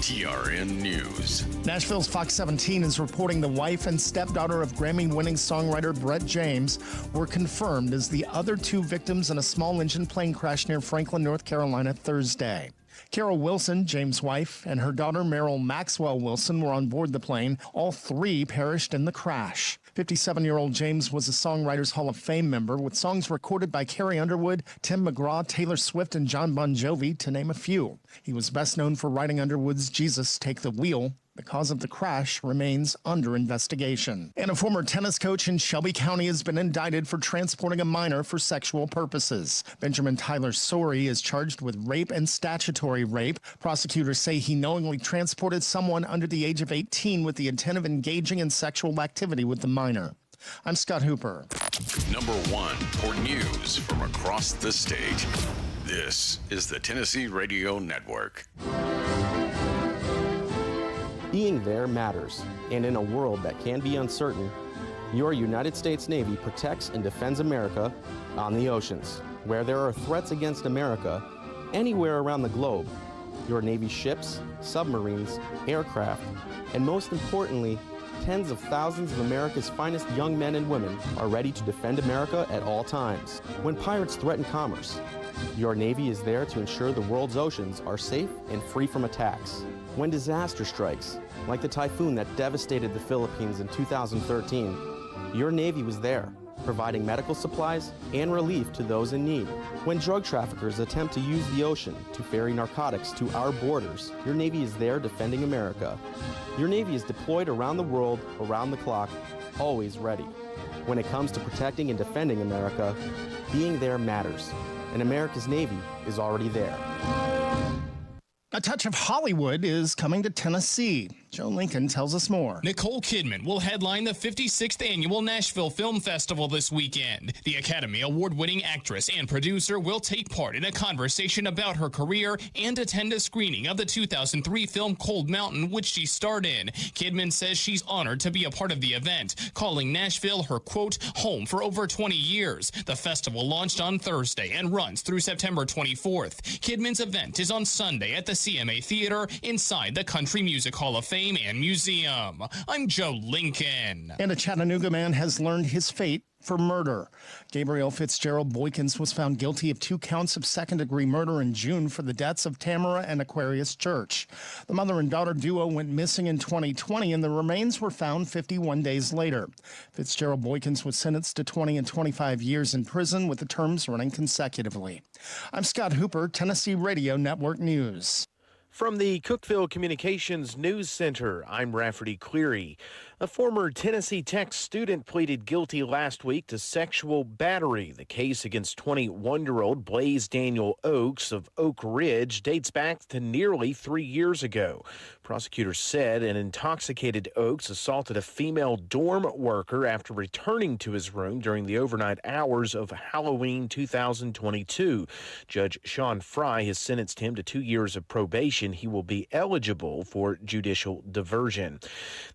TRN News. Nashville's Fox 17 is reporting the wife and stepdaughter of Grammy-winning songwriter Brett James were confirmed as the other two victims in a small engine plane crash near Franklin, North Carolina, Thursday. Carol Wilson, James' wife, and her daughter Meryl Maxwell Wilson were on board the plane. All three perished in the crash. 57-year-old James was a Songwriters Hall of Fame member with songs recorded by Carrie Underwood, Tim McGraw, Taylor Swift, and John Bon Jovi, to name a few. He was best known for writing Underwood's Jesus, Take the Wheel. The cause of the crash remains under investigation. And a former tennis coach in Shelby County has been indicted for transporting a minor for sexual purposes. Benjamin Tyler Sorey is charged with rape and statutory rape. Prosecutors say he knowingly transported someone under the age of 18 with the intent of engaging in sexual activity with the minor. I'm Scott Hooper. Number one for news from across the state. This is the Tennessee Radio Network. Being there matters, and in a world that can be uncertain, your United States Navy protects and defends America on the oceans. Where there are threats against America, anywhere around the globe, your Navy ships, submarines, aircraft, and most importantly, tens of thousands of America's finest young men and women are ready to defend America at all times. When pirates threaten commerce, your Navy is there to ensure the world's oceans are safe and free from attacks. When disaster strikes, like the typhoon that devastated the Philippines in 2013, your Navy was there, providing medical supplies and relief to those in need. When drug traffickers attempt to use the ocean to ferry narcotics to our borders, your Navy is there defending America. Your Navy is deployed around the world, around the clock, always ready. When it comes to protecting and defending America, being there matters, and America's Navy is already there. A touch of Hollywood is coming to Tennessee. Joe Lincoln tells us more. Nicole Kidman will headline the 56th Annual Nashville Film Festival this weekend. The Academy Award-winning actress and producer will take part in a conversation about her career and attend a screening of the 2003 film Cold Mountain, which she starred in. Kidman says she's honored to be a part of the event, calling Nashville her, quote, home for over 20 years. The festival launched on Thursday and runs through September 24th. Kidman's event is on Sunday at the CMA Theater inside the Country Music Hall of Fame and Museum. I'm Joe Lincoln. And a Chattanooga man has learned his fate for murder. Gabriel Fitzgerald Boykins was found guilty of 2 counts of second-degree murder in June for the deaths of Tamara and Aquarius Church. The mother and daughter duo went missing in 2020, and the remains were found 51 days later. Fitzgerald Boykins was sentenced to 20 and 25 years in prison, with the terms running consecutively. I'm Scott Hooper, Tennessee Radio Network News. From the Cookeville Communications News Center, I'm Rafferty Cleary. A former Tennessee Tech student pleaded guilty last week to sexual battery. The case against 21-year-old Blaze Daniel Oakes of Oak Ridge dates back to nearly 3 years ago. Prosecutors said an intoxicated Oakes assaulted a female dorm worker after returning to his room during the overnight hours of Halloween 2022. Judge Sean Fry has sentenced him to 2 years of probation. He will be eligible for judicial diversion.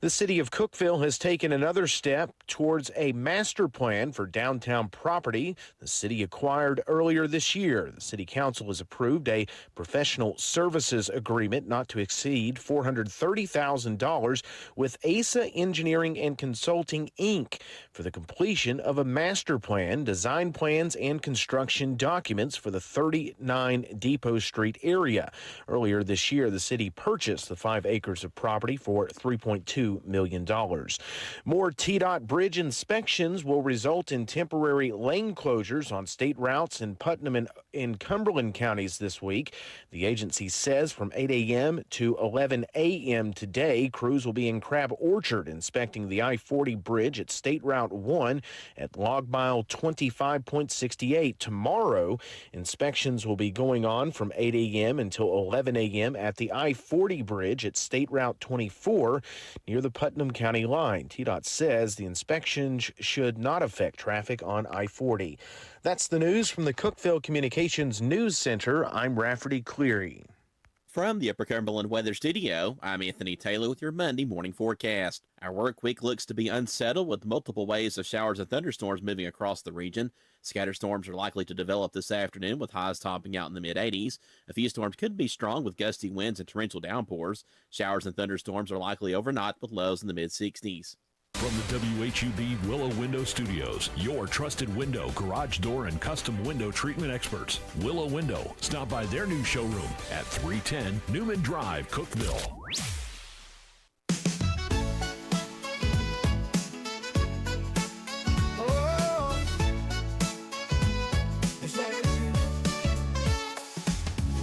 The city of Cookeville has taken another step towards a master plan for downtown property the city acquired earlier this year. The city council has approved a professional services agreement not to exceed $430,000 with ASA Engineering and Consulting, Inc. for the completion of a master plan, design plans, and construction documents for the 39 Depot Street area. Earlier this year, the city purchased the 5 acres of property for $3.2 million. More TDOT bridge inspections will result in temporary lane closures on state routes in Putnam and in Cumberland counties this week. The agency says from 8 a.m. to 11 a.m. today, crews will be in Crab Orchard inspecting the I-40 bridge at State Route 1 at log mile 25.68. Tomorrow, inspections will be going on from 8 a.m. until 11 a.m. at the I-40 bridge at State Route 24 near the Putnam County line. TDOT says the inspections should not affect traffic on I-40. That's the news from the Cookeville Communications News Center. I'm Rafferty Cleary. From the Upper Cumberland Weather Studio, I'm Anthony Taylor with your Monday morning forecast. Our work week looks to be unsettled with multiple waves of showers and thunderstorms moving across the region. Scattered storms are likely to develop this afternoon with highs topping out in the mid-80s. A few storms could be strong with gusty winds and torrential downpours. Showers and thunderstorms are likely overnight with lows in the mid-60s. From the WHUB Willow Window Studios, your trusted window, garage door, and custom window treatment experts. Willow Window. Stop by their new showroom at 310 Newman Drive, Cookeville.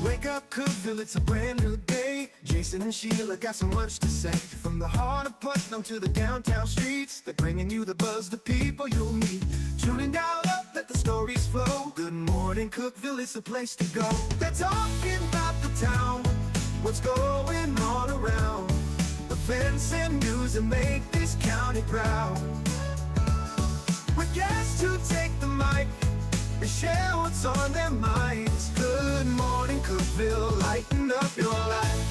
Wake up, Cookeville, it's a brand new day. Jason and Sheila got so much to say. From the heart of Putnam to the downtown streets, they're bringing you the buzz, the people you'll meet. Tuning dial up, let the stories flow. Good morning, Cookeville, it's the place to go. They're talking about the town, what's going on around. Events and news that make this county proud. With guests who take the mic and share what's on their minds. Good morning, Cookeville, lighten up your life.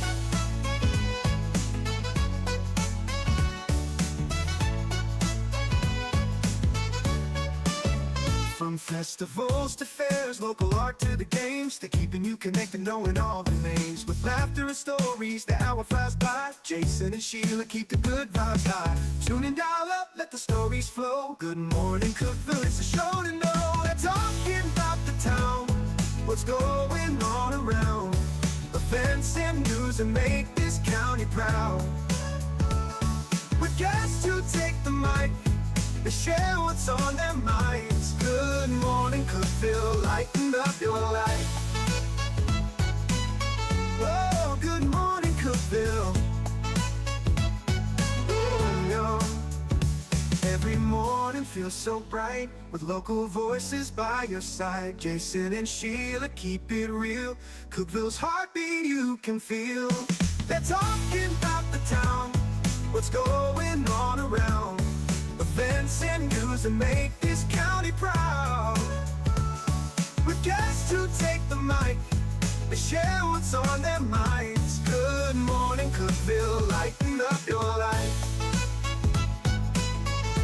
From festivals to fairs, local art to the games, they're keeping you connected, knowing all the names. With laughter and stories, the hour flies by. Jason and Sheila keep the good vibes high. Tune in, dial up, let the stories flow. Good morning, Cookeville, it's a show to know. They're talking about the town, what's going on around. Events and news that make this county proud. With guests who take the mic, they share what's on their minds. Good morning, Cookeville, lighten up your life. Oh, good morning, Cookeville. Every morning feels so bright with local voices by your side. Jason and Sheila keep it real. Cookeville's heartbeat you can feel. They're talking about the town, what's going on around. Events and news that make this county proud. With guests who take the mic, they share what's on their minds. Good morning, Cookeville, lighten up your life.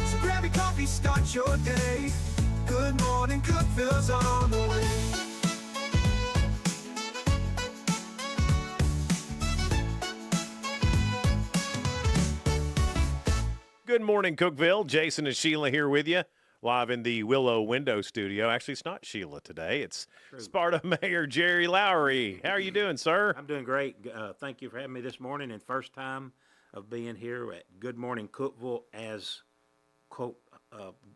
So grab your coffee, start your day. Good morning, Cookeville's on the way. Good morning, Cookeville. Jason and Sheila here with you, live in the Willow Window Studio. Actually, it's not Sheila today. It's Sparta Mayor Jerry Lowry. How are you doing, sir? I'm doing great. Thank you for having me this morning, and first time of being here at Good Morning Cookeville as, quote,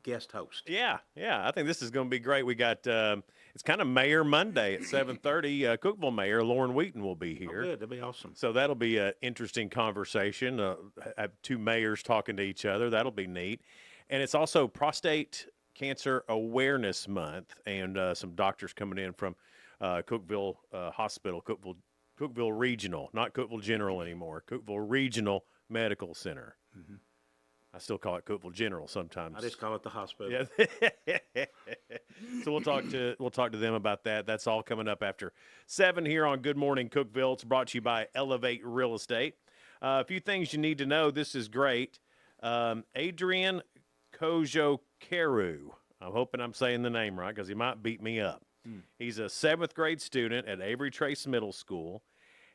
guest host. Yeah. I think this is going to be great. We got, it's kind of Mayor Monday at 7:30. Cookeville Mayor Laurin Wheaton will be here. Oh, good. That'll be awesome. So that'll be an interesting conversation. Have two mayors talking to each other. That'll be neat. And it's also Prostate Cancer Awareness Month, and some doctors coming in from Cookeville Hospital, Cookeville Regional, not Cookeville General anymore, Cookeville Regional Medical Center. Mm-hmm. I still call it Cookeville General sometimes. I just call it the hospital. Yeah. So we'll talk to them about that. That's all coming up after 7 here on Good Morning Cookeville. It's brought to you by Elevate Real Estate. A few things you need to know. This is great. Adrian Kojo-Keru. I'm hoping I'm saying the name right because he might beat me up. He's a 7th grade student at Avery Trace Middle School.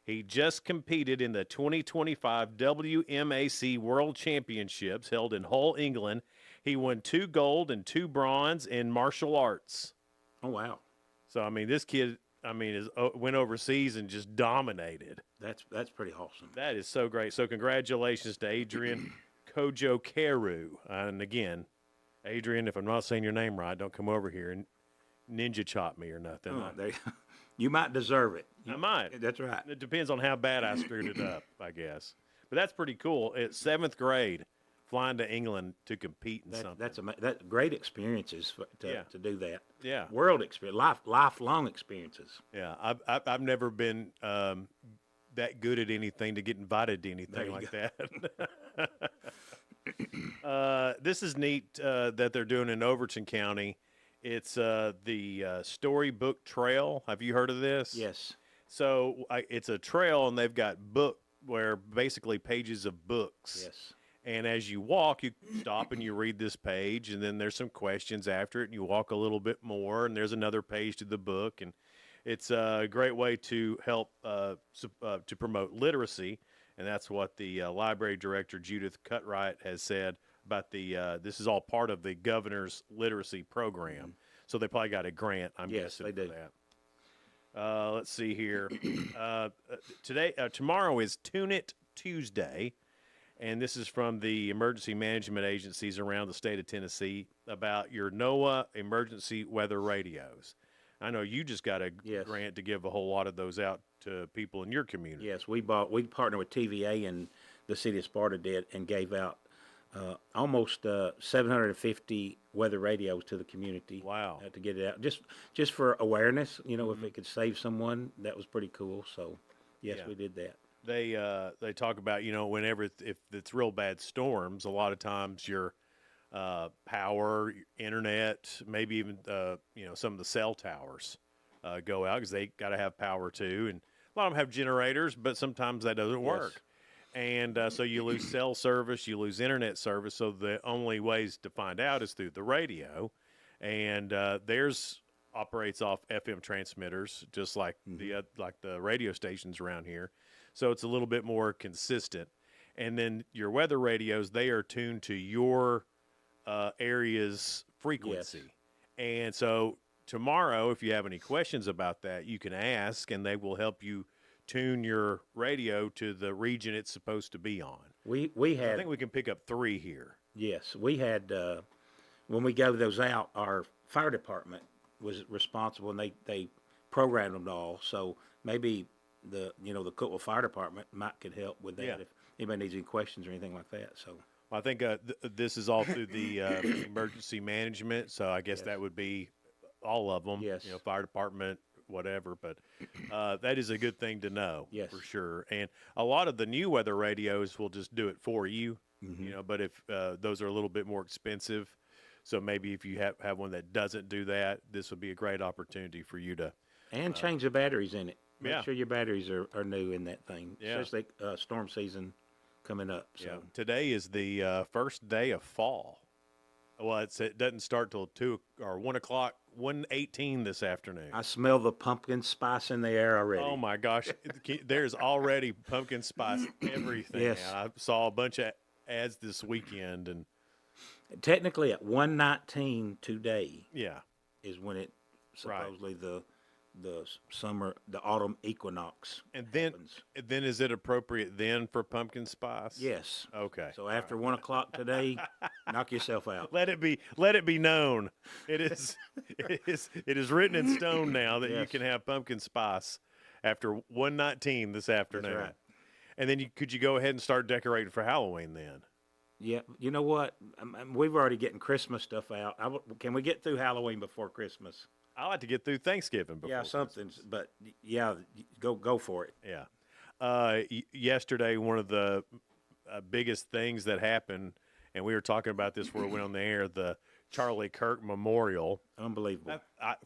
He just competed in the 2025 WMAC World Championships held in Hull, England. He won 2 gold and 2 bronze in martial arts. Oh, wow. So, I mean, this kid, went overseas and just dominated. That's pretty awesome. That is so great. So, congratulations to Adrian Kojo-Keru. And again, Adrian, if I'm not saying your name right, don't come over here and ninja chop me or nothing. Oh, you might deserve it. I might. That's right. It depends on how bad I screwed it up, I guess. But that's pretty cool. It's 7th grade, flying to England to compete in something. That's great experiences to do that. Yeah. World experience, lifelong experiences. Yeah. I've never been that good at anything to get invited to anything like that. This is neat that they're doing in Overton County. It's the Storybook Trail. Have you heard of this? Yes. So it's a trail, and they've got basically pages of books. Yes. And as you walk, you stop and you read this page, and then there's some questions after it, and you walk a little bit more, and there's another page to the book. And it's a great way to help to promote literacy, and that's what the library director, Judith Cutright, has said about this is all part of the governor's literacy program. So they probably got a grant, I'm guessing, they do. for that. Let's see here. Tomorrow is Tune It Tuesday. And this is from the emergency management agencies around the state of Tennessee about your NOAA emergency weather radios. I know you just got a grant to give a whole lot of those out to people in your community. Yes, we partnered with TVA and the city of Sparta did and gave out almost 750 weather radios to the community. Wow. To get it out. Just for awareness, if it could save someone, that was pretty cool. So, yes, we did that. They talk about, whenever if it's real bad storms, a lot of times your power, your internet, maybe even some of the cell towers go out because they got to have power too, and a lot of them have generators, but sometimes that doesn't work, and so you lose cell service, you lose internet service. So the only ways to find out is through the radio, and theirs operates off FM transmitters, just like the radio stations around here. So it's a little bit more consistent. And then your weather radios, they are tuned to your area's frequency. Yes. And so tomorrow, if you have any questions about that, you can ask, and they will help you tune your radio to the region it's supposed to be on. I think we can pick up 3 here. Yes, we had, when we gave those out, our fire department was responsible, and they programmed them all. So maybe the Cookeville Fire Department could help with that if anybody needs any questions or anything like that. So I think this is all through the emergency management, so I guess that would be all of them. Yes. Fire department, whatever. But that is a good thing to know, for sure. And a lot of the new weather radios will just do it for you, But if those are a little bit more expensive, so maybe if you have one that doesn't do that, this would be a great opportunity for you to change the batteries in it. Yeah. Make sure your batteries are new in that thing, Yeah. especially storm season coming up. So. Yeah. Today is the first day of fall. Well, it doesn't start till 2 or 1 o'clock, 1:18 this afternoon. I smell the pumpkin spice in the air already. Oh my gosh, there's already pumpkin spice everything. Yes. I saw a bunch of ads this weekend, and technically at 1:19 today. Yeah. Is when it supposedly the autumn equinox. And then is it appropriate then for pumpkin spice? Yes. Okay. So after 1 o'clock today, knock yourself out. Let it be known. It is written in stone now that you can have pumpkin spice after 1:19 this afternoon. That's right. And then could you go ahead and start decorating for Halloween then? Yeah, you know what? We've already getting Christmas stuff out. Can we get through Halloween before Christmas? I like to get through Thanksgiving before. Yeah, something's, but yeah, go for it. Yeah. Yesterday, one of the biggest things that happened, and we were talking about this before we went on the air, the Charlie Kirk Memorial. Unbelievable.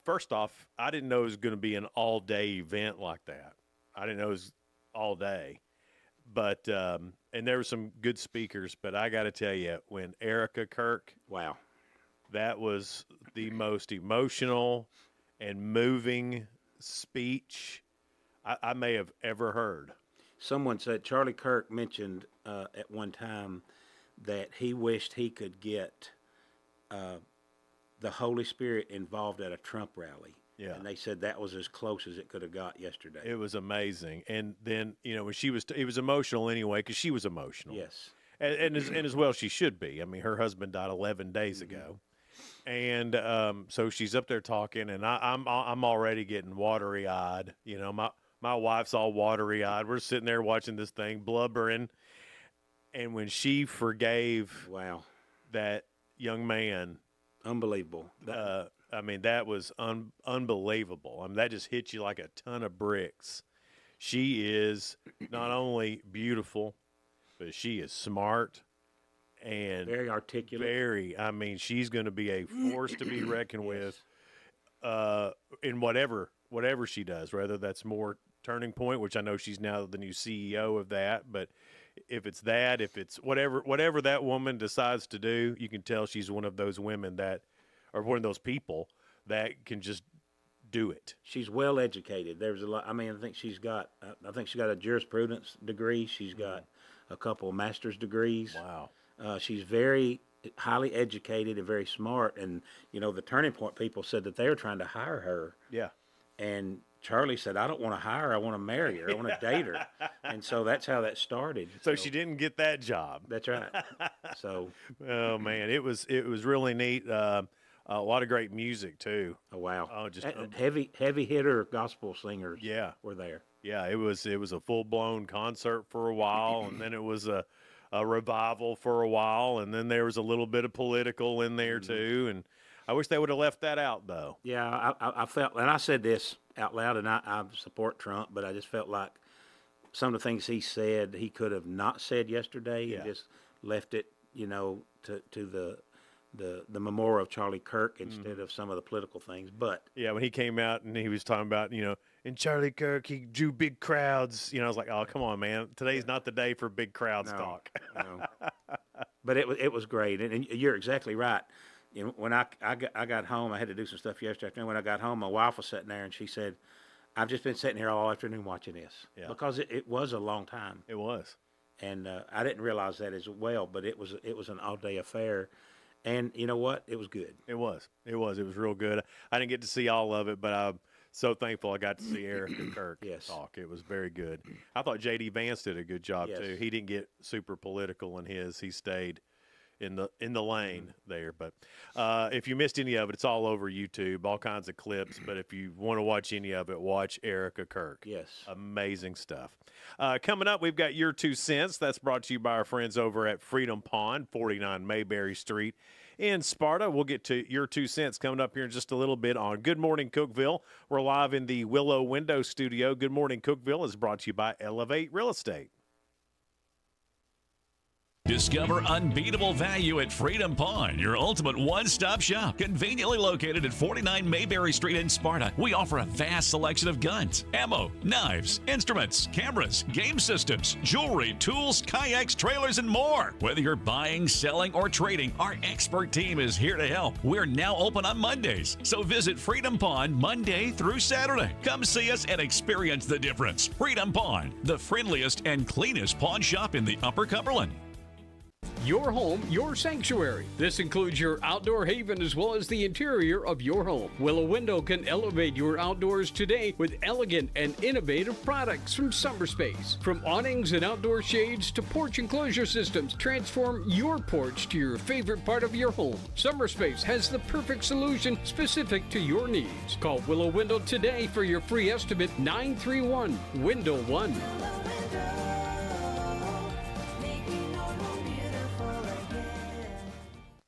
First off, I didn't know it was going to be an all-day event like that. I didn't know it was all day. But and there were some good speakers, but I got to tell you, when Erica Kirk, wow, that was the most emotional and moving speech I may have ever heard. Someone said Charlie Kirk mentioned at one time that he wished he could get the Holy Spirit involved at a Trump rally. Yeah. And they said that was as close as it could have got yesterday. It was amazing. And then, when she was, it was emotional anyway, because she was emotional. Yes. And as well she should be. I mean, her husband died 11 days ago. And so she's up there talking, and I'm already getting watery-eyed. My wife's all watery-eyed. We're sitting there watching this thing, blubbering. And when she forgave that young man. Unbelievable. That was unbelievable. That just hit you like a ton of bricks. She is not only beautiful, but she is smart and very articulate. She's going to be a force to be reckoned with in whatever she does, whether that's more Turning Point, which I know she's now the new CEO of that. But if it's whatever that woman decides to do, you can tell she's one of those women or one of those people that can just do it. She's well educated. There's a lot. I mean, I think she's got a jurisprudence degree. She's got a couple of master's degrees. Wow. She's very highly educated and very smart. And the Turning Point people said that they were trying to hire her. Yeah. And Charlie said, "I don't want to hire her. I want to marry her. I want to date her." And so that's how that started. So she didn't get that job. That's right. So. Oh man, it was really neat. A lot of great music too. Oh wow! Oh, just heavy hitter gospel singers. Yeah, were there. Yeah, it was a full blown concert for a while, and then it was a revival for a while, and then there was a little bit of political in there too. And I wish they would have left that out though. Yeah, I felt, and I said this out loud, and I support Trump, but I just felt like some of the things he said he could have not said yesterday, and just left it, to the memorial of Charlie Kirk instead of some of the political things. But yeah, when he came out and he was talking about, in Charlie Kirk, he drew big crowds. I was like, oh, come on, man. Today's not the day for big crowds talk. No. But it was great. And you're exactly right. When I got home, I had to do some stuff yesterday afternoon. When I got home, my wife was sitting there and she said, I've just been sitting here all afternoon watching this. Yeah. Because it was a long time. It was. And I didn't realize that as well, but it was an all-day affair. And you know what? It was good. It was real good. I didn't get to see all of it, but I'm so thankful I got to see Erica Kirk talk. It was very good. I thought J.D. Vance did a good job too. He didn't get super political in his. He stayed in the lane there. But if you missed any of it, it's all over YouTube, all kinds of clips. But if you want to watch any of it, watch Erica Kirk. Yes. Amazing stuff. Coming up, we've got Your 2 Cents. That's brought to you by our friends over at Freedom Pond, 49 Mayberry Street in Sparta. We'll get to Your 2 Cents coming up here in just a little bit on Good Morning Cookeville. We're live in the Willow Window Studio. Good Morning Cookeville is brought to you by Elevate Real Estate. Discover unbeatable value at Freedom Pond, your ultimate one-stop shop. Conveniently located at 49 Mayberry Street in Sparta, we offer a vast selection of guns, ammo, knives, instruments, cameras, game systems, jewelry, tools, kayaks, trailers, and more. Whether you're buying, selling, or trading, our expert team is here to help. We're now open on Mondays, so visit Freedom Pond Monday through Saturday. Come see us and experience the difference. Freedom Pond, the friendliest and cleanest pawn shop in the Upper Cumberland. Your home, your sanctuary. This includes your outdoor haven as well as the interior of your home. Willow Window can elevate your outdoors today with elegant and innovative products from SummerSpace. From awnings and outdoor shades to porch enclosure systems, transform your porch to your favorite part of your home. SummerSpace has the perfect solution specific to your needs. Call Willow Window today for your free estimate, 931-WINDOW-1.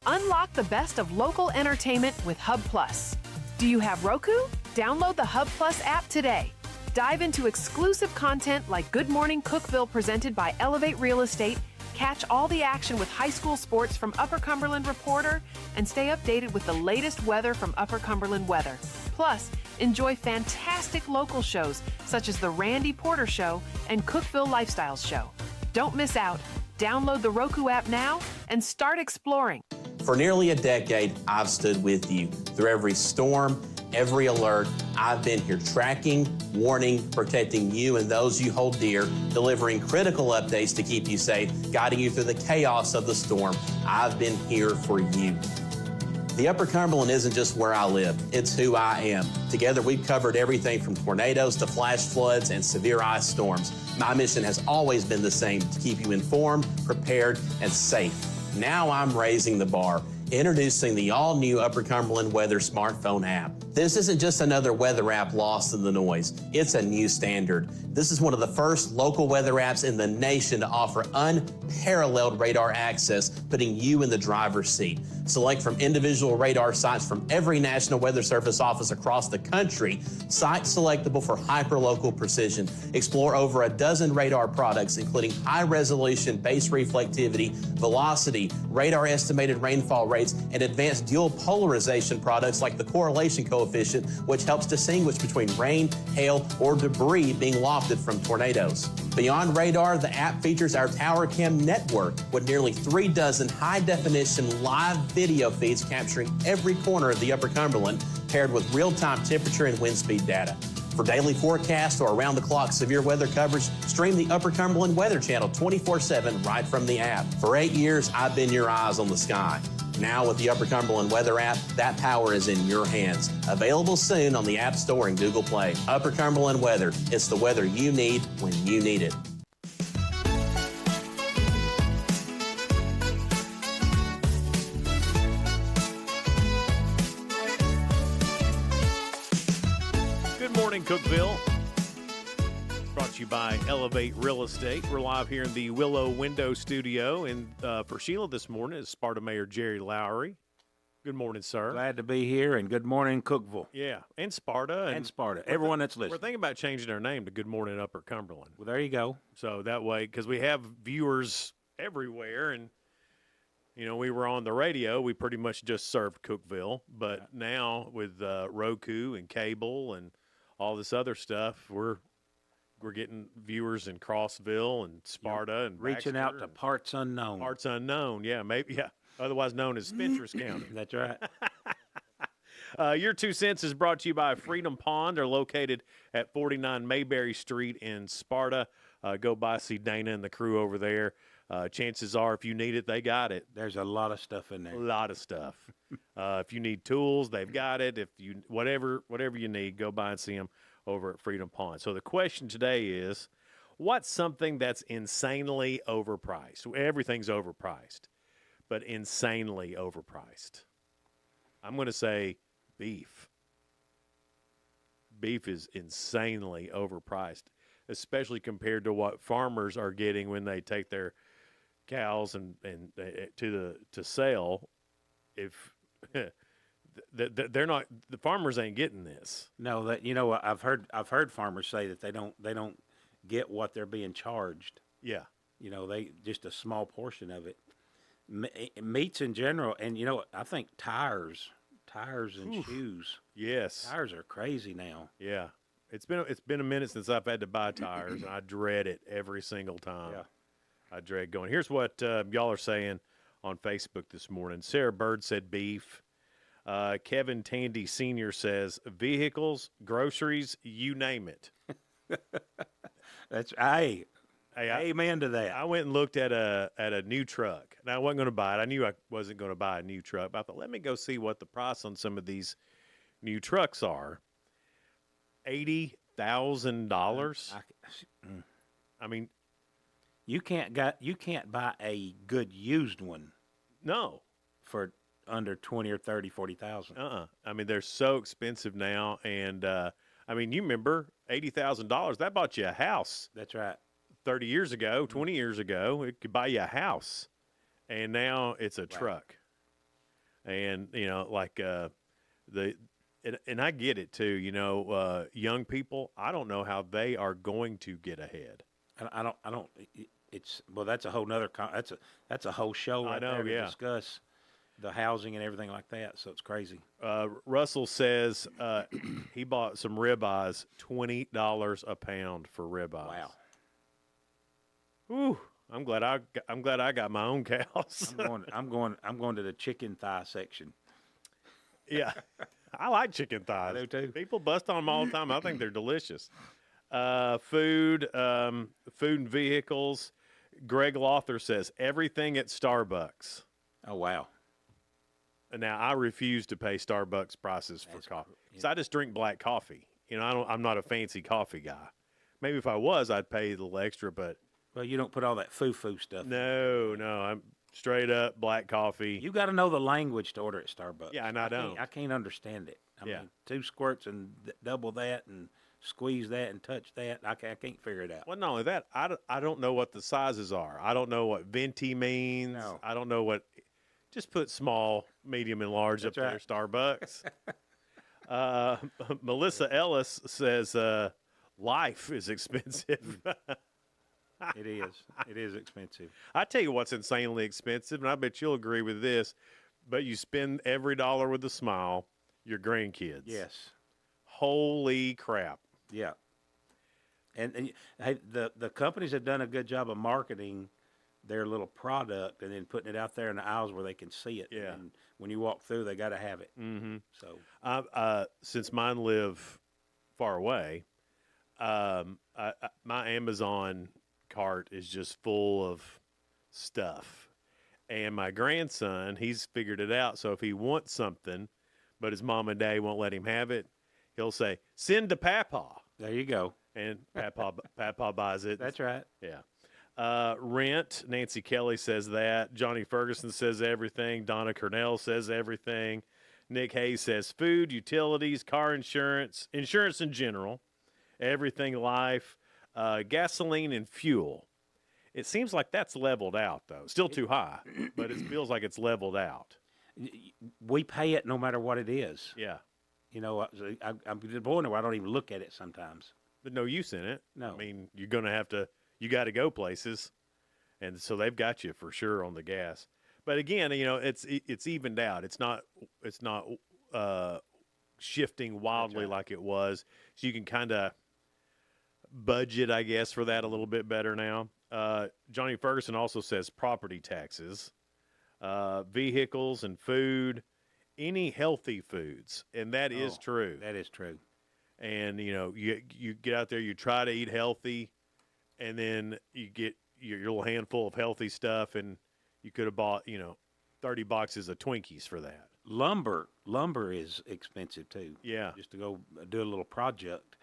Unlock the best of local entertainment with Hub Plus. Do you have Roku? Download the Hub Plus app today. Dive into exclusive content like Good Morning Cookeville presented by Elevate Real Estate, catch all the action with high school sports from Upper Cumberland Reporter, and stay updated with the latest weather from Upper Cumberland Weather. Plus, enjoy fantastic local shows such as The Randy Porter Show and Cookeville Lifestyles Show. Don't miss out. Download the Roku app now and start exploring. For nearly a decade, I've stood with you. Through every storm, every alert, I've been here tracking, warning, protecting you and those you hold dear, delivering critical updates to keep you safe, guiding you through the chaos of the storm. I've been here for you. The Upper Cumberland isn't just where I live, it's who I am. Together, we've covered everything from tornadoes to flash floods and severe ice storms. My mission has always been the same, to keep you informed, prepared, and safe. Now I'm raising the bar, introducing the all-new Upper Cumberland Weather smartphone app. This isn't just another weather app lost in the noise. It's a new standard. This is one of the first local weather apps in the nation to offer unparalleled radar access, putting you in the driver's seat. Select from individual radar sites from every National Weather Service office across the country, sites selectable for hyper-local precision. Explore over a dozen radar products, including high-resolution base reflectivity, velocity, radar estimated rainfall rates, and advanced dual polarization products like the correlation coefficient coefficient, which helps distinguish between rain, hail, or debris being lofted from tornadoes. Beyond radar, the app features our Tower Cam network with nearly 3 dozen high-definition live video feeds capturing every corner of the Upper Cumberland, paired with real-time temperature and wind speed data. For daily forecast or around-the-clock severe weather coverage, stream the Upper Cumberland Weather Channel 24/7 right from the app. For 8 years, I've been your eyes on the sky. Now with the Upper Cumberland Weather app, that power is in your hands. Available soon on the App Store and Google Play. Upper Cumberland Weather. It's the weather you need when you need it. Good morning, Cookeville. Brought to you by Elevate Real Estate. We're live here in the Willow Window Studio. And for Sheila this morning is Sparta Mayor Jerry Lowry. Good morning, sir. Glad to be here, and good morning, Cookeville. Yeah, and Sparta. And Sparta. Everyone that's listening. We're thinking about changing our name to Good Morning Upper Cumberland. Well, there you go. So that way, because we have viewers everywhere, and, you know, we were on the radio, we pretty much just served Cookeville. But now with Roku and cable and all this other stuff, we're getting viewers in Crossville and Sparta and reaching out to parts unknown. Parts unknown, yeah, maybe, yeah. Otherwise known as Spencer's County. That's right. Your 2 cents is brought to you by Freedom Pond. They're located at 49 Mayberry Street in Sparta. Go by, see Dana and the crew over there. Chances are, if you need it, they got it. There's a lot of stuff in there. A lot of stuff. If you need tools, they've got it. If you whatever you need, go by and see them over at Freedom Pond. So the question today is, what's something that's insanely overpriced? Everything's overpriced, but insanely overpriced. I'm going to say beef. Beef is insanely overpriced, especially compared to what farmers are getting when they take their cows and to sell. If they're not, the farmers ain't getting this. No, that I've heard farmers say that they don't get what they're being charged. Yeah, they just a small portion of it. Meats in general, and I think tires and shoes. Yes, tires are crazy now. Yeah, it's been a minute since I've had to buy tires, and I dread it every single time. Yeah, I dread going. Here's what y'all are saying on Facebook this morning. Sarah Bird said beef. Kevin Tandy Sr. says vehicles, groceries, you name it. That's amen to that. I went and looked at a new truck. Now, I wasn't going to buy it. I knew I wasn't going to buy a new truck, but I thought, let me go see what the price on some of these new trucks are. $80,000. I mean, you can't buy a good used one. No, for under 20 or 30, 40,000. I mean, they're so expensive now, and I mean, you remember $80,000? That bought you a house. That's right. 30 years ago, 20 years ago, it could buy you a house, and now it's a truck. And and I get it too. Young people, I don't know how they are going to get ahead. I don't. That's a whole nother. That's a whole show right there to discuss the housing and everything like that. So it's crazy. Russell says he bought some ribeyes, $20 a pound for ribeyes. Wow. Ooh, I'm glad I got my own cows. I'm going to the chicken thigh section. Yeah, I like chicken thighs. I do too. People bust on them all the time. I think they're delicious. Food and vehicles. Greg Lother says everything at Starbucks. Oh wow! Now I refuse to pay Starbucks prices for coffee. So I just drink black coffee. I'm not a fancy coffee guy. Maybe if I was, I'd pay a little extra, but. Well, you don't put all that foo-foo stuff. No, I'm straight up black coffee. You got to know the language to order at Starbucks. Yeah, and I don't. I can't understand it. I mean, 2 squirts and double that and squeeze that and touch that. I can't figure it out. Well, not only that, I don't know what the sizes are. I don't know what venti means. No. I don't know what. Just put small, medium, and large up there, Starbucks. Melissa Ellis says life is expensive. It is. It is expensive. I tell you what's insanely expensive, and I bet you'll agree with this, but you spend every dollar with a smile. your grandkids. Yes. Holy crap. Yeah. And hey, the companies have done a good job of marketing their little product and then putting it out there in the aisles where they can see it. Yeah. And when you walk through, they got to have it. Mm-hmm. So, Since mine live far away, my Amazon cart is just full of stuff. And my grandson, he's figured it out. So if he wants something, but his mom and dad won't let him have it, he'll say, "Send to Papa." there you go. And Papa buys it. That's right. Yeah. Rent, Nancy Kelly says that. Johnny Ferguson says everything. Donna Cornell says everything. Nick Hayes says food, utilities, car insurance, insurance in general, everything life, gasoline and fuel. It seems like that's leveled out, though. Still too high, but it feels like it's leveled out. We pay it no matter what it is. Yeah. You know, I'm to the point where I don't even look at it sometimes. But no use in it. No. I mean, you're going to have to, you got to go places. And so they've got you for sure on the gas. But again, you know, it's evened out. It's not shifting wildly like it was. So you can kind of budget, I guess, for that a little bit better now. Johnny Ferguson also says property taxes, vehicles and food, any healthy foods. And that is true. That is true. And, you know, you get out there, you try to eat healthy, and then you get your little handful of healthy stuff, and you could have bought, you know, 30 boxes of Twinkies for that. Lumber is expensive too. Yeah. Just to go do a little project,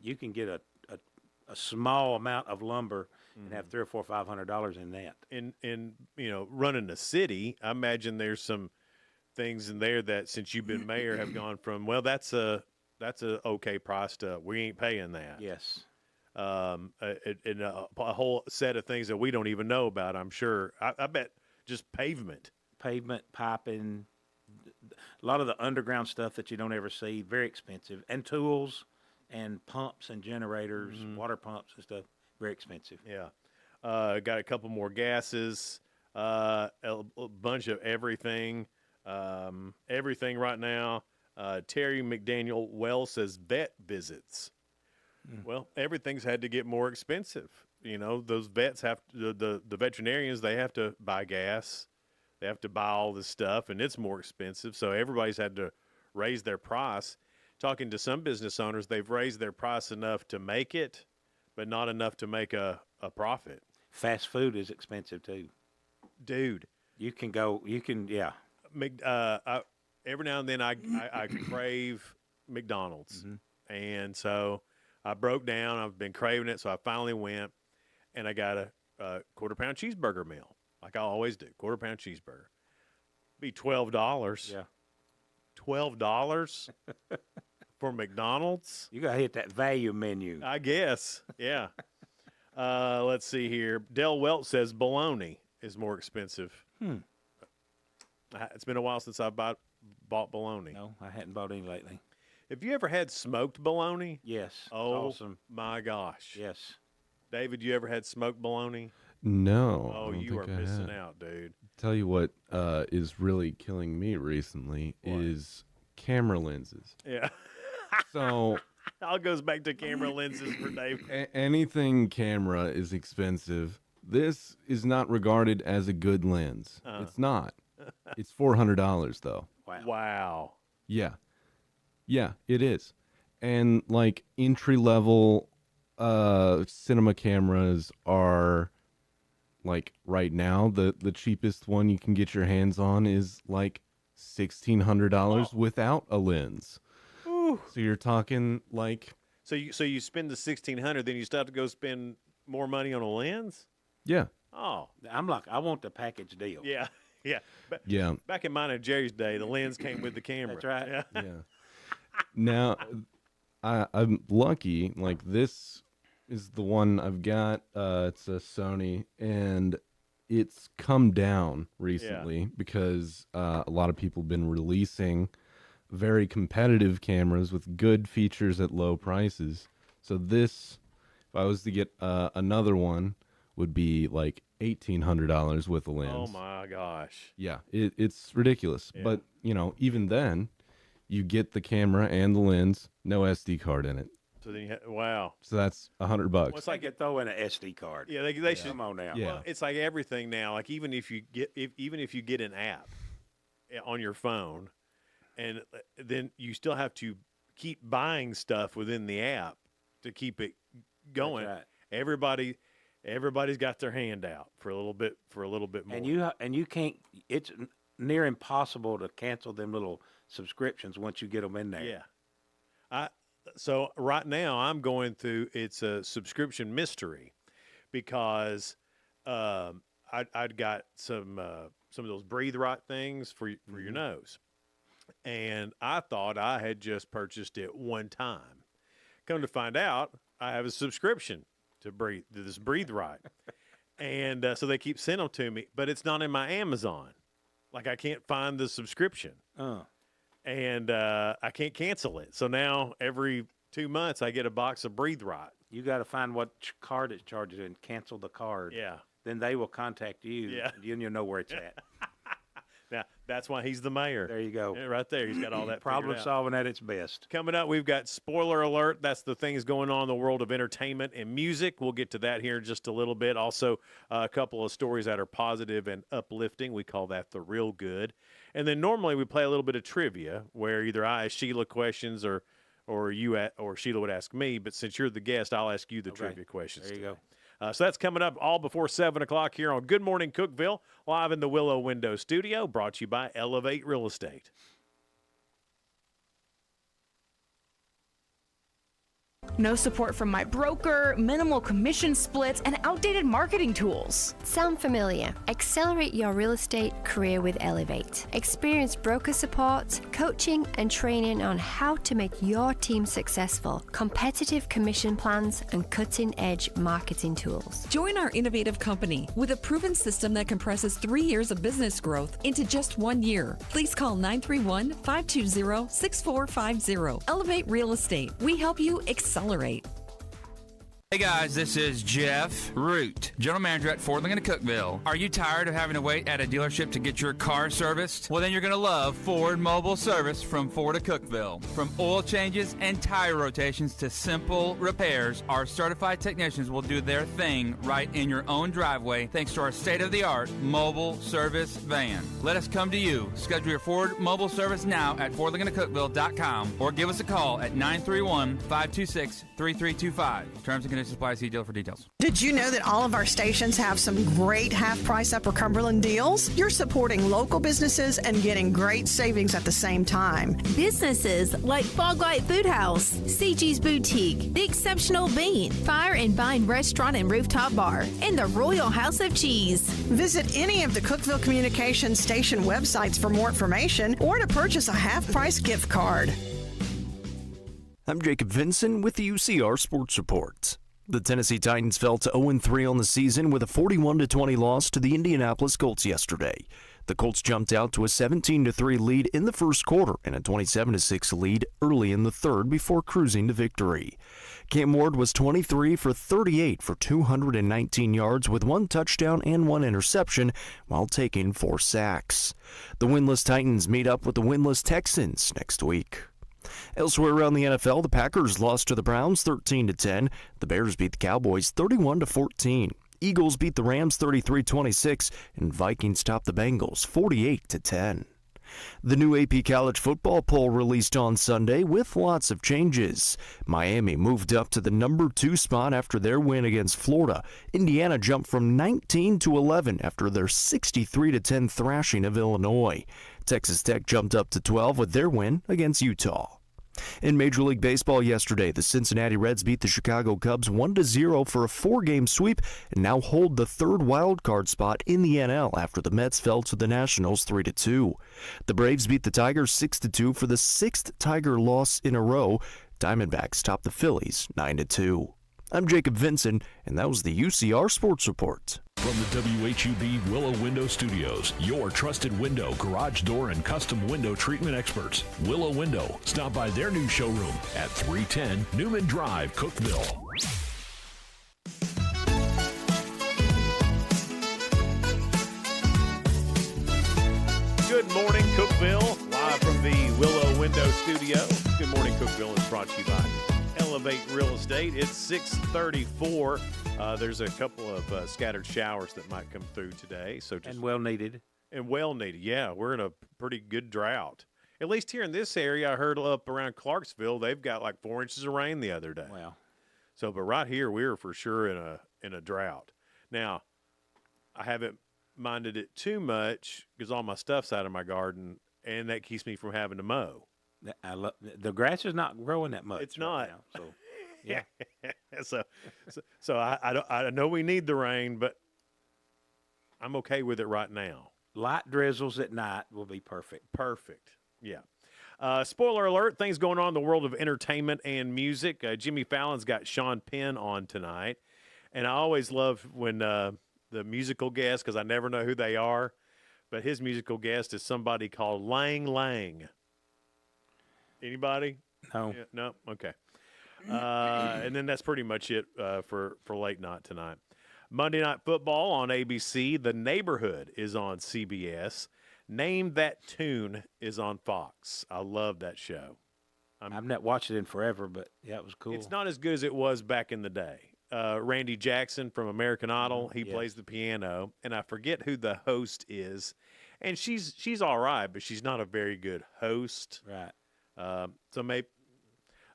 you can get a small amount of lumber and have $300 or $500 in that. And you know, running a city, I imagine there's some things in there that since you've been mayor have gone from, well, that's a okay price to we ain't paying that. Yes. And a whole set of things that we don't even know about, I'm sure. I bet just pavement, piping, a lot of the underground stuff that you don't ever see, very expensive, and tools and pumps and generators, water pumps and stuff, very expensive. Yeah. Got a couple more gases, a bunch of everything, everything right now. Terry McDaniel Wells says vet visits. Well, everything's had to get more expensive. You know, those vets have to, the veterinarians, they have to buy gas. They have to buy all this stuff, and it's more expensive. So everybody's had to raise their price. Talking to some business owners, they've raised their price enough to make it, but not enough to make a profit. Fast food is expensive too. Dude. Yeah. Every now and then I crave McDonald's. And so I broke down. I've been craving it, so I finally went, and I got a quarter-pound cheeseburger meal, like I always do, quarter-pound cheeseburger. Be $12. Yeah. $12 for McDonald's? You got to hit that value menu. I guess, yeah. Let's see here. Del Welch says bologna is more expensive. It's been a while since I bought bologna. No, I hadn't bought any lately. Have you ever had smoked bologna? Yes. Oh, awesome. My gosh. Yes. David, you ever had smoked bologna? No. Oh, you are missing out, dude. Tell you what is really killing me recently is camera lenses. Yeah. So it all goes back to camera lenses for David. Anything camera is expensive. This is not regarded as a good lens. It's not. It's $400 though. Wow. Yeah. Yeah, it is. And like entry level cinema cameras are like right now the cheapest one you can get your hands on is like $1,600 without a lens. Ooh. So you're talking like So you spend the $1,600, then you still have to go spend more money on a lens? Yeah. Oh. I'm like, I want the package deal. Yeah. Yeah. Yeah. Back in mine and Jerry's day, the lens came with the camera. That's right. Yeah. Yeah. Now, I'm lucky. Like this is the one I've got. It's a Sony, and it's come down recently because a lot of people have been releasing very competitive cameras with good features at low prices. So this, if I was to get another one, would be like $1,800 with a lens. Oh my gosh. Yeah, it's ridiculous. Yeah. But, even then, you get the camera and the lens, no SD card in it. So then wow. So that's $100. Well, it's like you throw in an SD card. Yeah, they should. Come on now. Yeah. Well, it's like everything now. Like even if you get an app on your phone, and then you still have to keep buying stuff within the app to keep it going. That's right. Everybody's got their hand out for a little bit more. And you can't. It's near impossible to cancel them little subscriptions once you get them in there. Yeah. So right now I'm going through it's a subscription mystery because I'd got some of those breathe right things for your nose, and I thought I had just purchased it one time. Come to find out, I have a subscription to this breathe right, and so they keep sending them to me, but it's not in my Amazon. Like I can't find the subscription. And I can't cancel it. So now every 2 months I get a box of Breathe Right. You got to find what card it charges and cancel the card. Yeah. Then they will contact you. Yeah. And you'll know where it's at. Now, that's why he's the mayor. There you go. Yeah, right there. He's got all that Problem figured out. solving at its best. Coming up, we've got spoiler alert. That's the things going on in the world of entertainment and music. We'll get to that here in just a little bit. Also, a couple of stories that are positive and uplifting. We call that the real good. And then normally we play a little bit of trivia where either I ask Sheila questions or Sheila would ask me. But since you're the guest, I'll ask you the trivia questions. There you go. So that's coming up all before 7 o'clock here on Good Morning Cookeville, live in the Willow Window Studio, brought to you by Elevate Real Estate. No support from my broker, minimal commission splits, and outdated marketing tools. Sound familiar? Accelerate your real estate career with Elevate. Experience broker support, coaching, and training on how to make your team successful, competitive commission plans, and cutting-edge marketing tools. Join our innovative company with a proven system that compresses 3 years of business growth into just 1 year. Please call 931-520-6450. Elevate Real Estate. We help you accelerate. Hey guys, this is Jeff Root, General Manager at Ford Lincoln Cookeville. Are you tired of having to wait at a dealership to get your car serviced? Well, then you're going to love Ford Mobile Service from Ford of Cookeville. From oil changes and tire rotations to simple repairs, our certified technicians will do their thing right in your own driveway thanks to our state-of-the-art mobile service van. Let us come to you. Schedule your Ford Mobile Service now at FordLincolnCookeville.com or give us a call at 931-526-3325. Terms and conditions apply. See dealer for details. Did you know that all of our stations have some great half-price Upper Cumberland deals? You're supporting local businesses and getting great savings at the same time. Businesses like Fog Light Food House, CG's Boutique, The Exceptional Bean, Fire and Vine Restaurant and Rooftop Bar, and the Royal House of Cheese. Visit any of the Cookeville Communications station websites for more information or to purchase a half-price gift card. I'm Jacob Vinson with the UCR Sports Report. The Tennessee Titans fell to 0-3 on the season with a 41-20 loss to the Indianapolis Colts yesterday. The Colts jumped out to a 17-3 lead in the first quarter and a 27-6 lead early in the third before cruising to victory. Cam Ward was 23 for 38 for 219 yards with 1 touchdown and 1 interception while taking 4 sacks. The winless Titans meet up with the winless Texans next week. Elsewhere around the NFL, the Packers lost to the Browns 13-10. The Bears beat the Cowboys 31-14. Eagles beat the Rams 33-26, and Vikings topped the Bengals 48-10. The new AP College football poll released on Sunday with lots of changes. Miami moved up to the number 2 spot after their win against Florida. Indiana jumped from 19 to 11 after their 63-10 thrashing of Illinois. Texas Tech jumped up to 12 with their win against Utah. In Major League Baseball yesterday, the Cincinnati Reds beat the Chicago Cubs 1-0 for a 4-game sweep and now hold the 3rd wild card spot in the NL after the Mets fell to the Nationals 3-2. The Braves beat the Tigers 6-2 for the 6th Tiger loss in a row. Diamondbacks topped the Phillies 9-2. I'm Jacob Vinson, and that was the UCR Sports Report. From the WHUB Willow Window Studios, your trusted window, garage door, and custom window treatment experts. Willow Window. Stop by their new showroom at 310 Newman Drive, Cookeville. Morning Cookeville, live from the Willow Window Studio. Good Morning Cookeville is brought to you by Elevate Real Estate. It's 6:34. There's a couple of scattered showers that might come through today. And well needed. And well needed, yeah. We're in a pretty good drought. At least here in this area, I heard up around Clarksville, they've got like 4 inches of rain the other day. Wow. So, but right here, we're for sure in a drought. Now, I haven't minded it too much because all my stuff's out of my garden, and that keeps me from having to mow. The grass is not growing that much. It's not. Now, so, yeah. so I know we need the rain, but I'm okay with it right now. Light drizzles at night will be perfect. Perfect. Yeah. Spoiler alert, things going on in the world of entertainment and music. Jimmy Fallon's got Sean Penn on tonight. And I always love when the musical guest, because I never know who they are, but his musical guest is somebody called Lang Lang. Anybody? No. Yeah, no? Okay. And then that's pretty much it for late night tonight. Monday Night Football on ABC. The Neighborhood is on CBS. Name That Tune is on Fox. I love that show. I've not watched it in forever, but yeah, it was cool. It's not as good as it was back in the day. Randy Jackson from American Idol, he plays the piano, and I forget who the host is. And she's all right, but she's not a very good host. Right. So maybe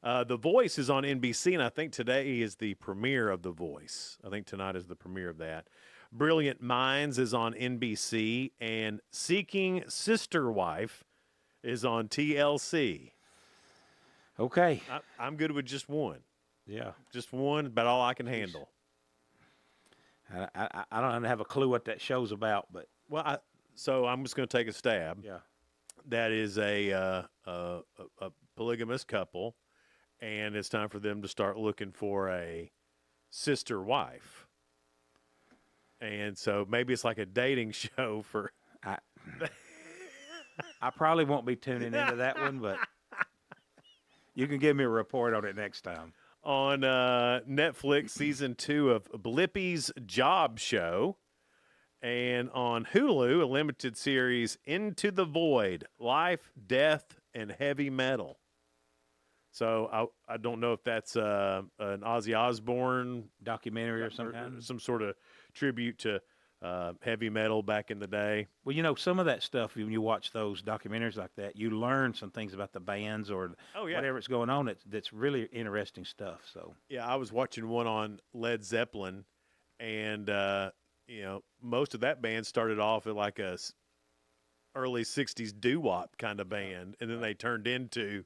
The Voice is on NBC, and I think today is the premiere of The Voice. I think tonight is the premiere of that. Brilliant Minds is on NBC, and Seeking Sister Wife is on TLC. Okay. I'm good with just one. Yeah. Just one, about all I can handle. I don't have a clue what that show's about, but. Well, so I'm just going to take a stab. Yeah. That is a polygamous couple, and it's time for them to start looking for a sister wife. And so maybe it's like a dating show for. I probably won't be tuning into that one, but you can give me a report on it next time. On Netflix, season 2 of Blippi's Job Show. And on Hulu, a limited series, Into the Void, Life, Death, and Heavy Metal. So I don't know if that's an Ozzy Osbourne documentary or some kind. Some sort of tribute to heavy metal back in the day. Well, you know, some of that stuff, when you watch those documentaries like that, you learn some things about the bands or whatever's going on. That's really interesting stuff. So yeah, I was watching one on Led Zeppelin, and you know, most of that band started off at like a early 60s doo-wop kind of band, and then they turned into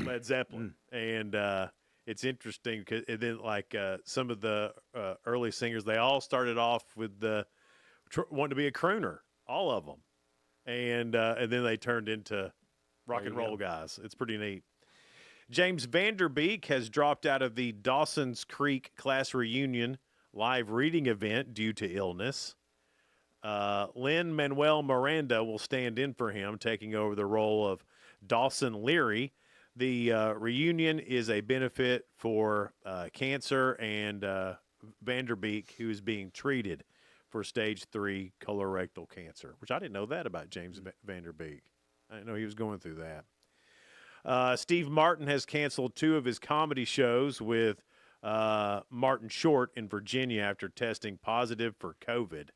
Led Zeppelin. And it's interesting because then like some of the early singers, they all started off with wanting to be a crooner, all of them. And then they turned into rock and roll guys. It's pretty neat. James Vanderbeek has dropped out of the Dawson's Creek class reunion live reading event due to illness. Lin-Manuel Miranda will stand in for him, taking over the role of Dawson Leary. The reunion is a benefit for cancer, and Vanderbeek, who is being treated for stage 3 colorectal cancer, which I didn't know that about James Vanderbeek. I didn't know he was going through that. Steve Martin has canceled 2 of his comedy shows with Martin Short in Virginia after testing positive for COVID.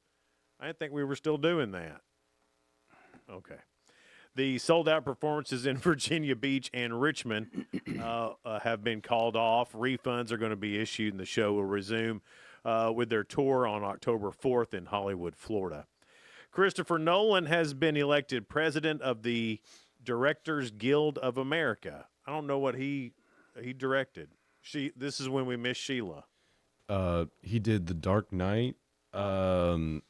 I didn't think we were still doing that. Okay. The sold-out performances in Virginia Beach and Richmond have been called off. Refunds are going to be issued, and the show will resume with their tour on October 4th in Hollywood, Florida. Christopher Nolan has been elected president of the Directors Guild of America. I don't know what he directed. This is when we miss Sheila. He did The Dark Knight. I'm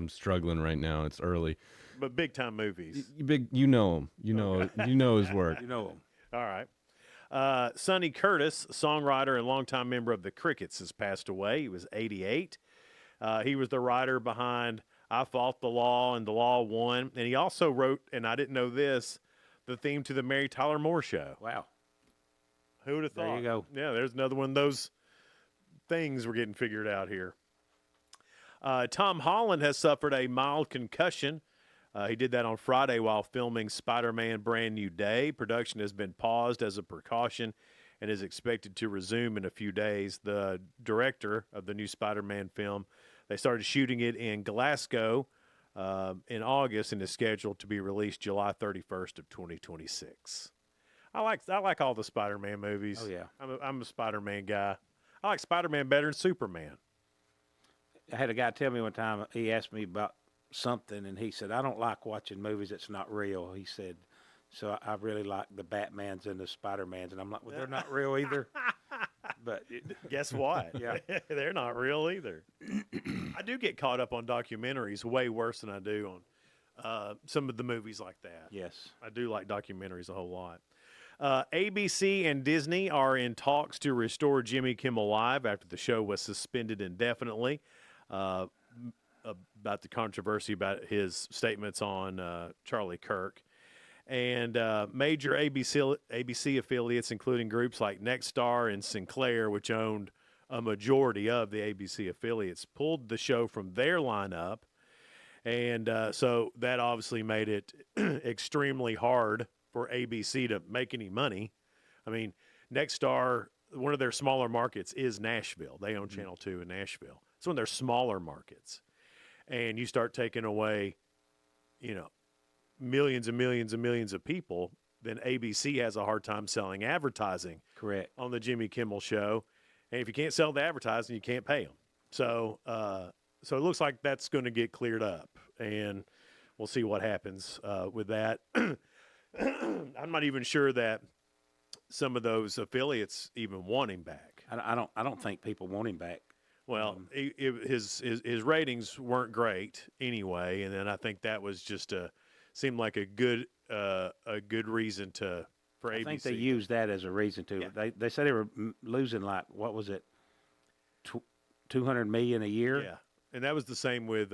struggling right now. It's early. But big time movies. You know him. You know his work. You know him. All right. Sonny Curtis, songwriter and longtime member of the Crickets, has passed away. He was 88. He was the writer behind I Fought the Law and The Law Won. And he also wrote, and I didn't know this, the theme to the Mary Tyler Moore Show. Wow. Who would have thought? There you go. Yeah, there's another one of those things we're getting figured out here. Tom Holland has suffered a mild concussion. He did that on Friday while filming Spider-Man Brand New Day. Production has been paused as a precaution and is expected to resume in a few days. The director of the new Spider-Man film, they started shooting it in Glasgow in August and is scheduled to be released July 31st of 2026. I like all the Spider-Man movies. Oh, yeah. I'm a Spider-Man guy. I like Spider-Man better than Superman. I had a guy tell me one time, he asked me about something, and he said, I don't like watching movies that's not real. He said, so I really like the Batmans and the Spider-Mans. And I'm like, well, they're not real either. But guess what? Yeah. They're not real either. I do get caught up on documentaries way worse than I do on some of the movies like that. Yes. I do like documentaries a whole lot. ABC and Disney are in talks to restore Jimmy Kimmel Live after the show was suspended indefinitely about the controversy about his statements on Charlie Kirk. And major ABC affiliates, including groups like Nexstar and Sinclair, which owned a majority of the ABC affiliates, pulled the show from their lineup. And so that obviously made it extremely hard for ABC to make any money. I mean, Nexstar, one of their smaller markets is Nashville. They own Channel 2 in Nashville. It's one of their smaller markets. And you start taking away, millions and millions and millions of people, then ABC has a hard time selling advertising. Correct. On the Jimmy Kimmel Show. And if you can't sell the advertising, you can't pay them. So it looks like that's going to get cleared up, and we'll see what happens with that. I'm not even sure that some of those affiliates even want him back. I don't think people want him back. Well, his ratings weren't great anyway, and then I think that was just seemed like a good reason for ABC. I think they used that as a reason to. Yeah. They said they were losing like, what was it, $200 million a year? Yeah, and that was the same with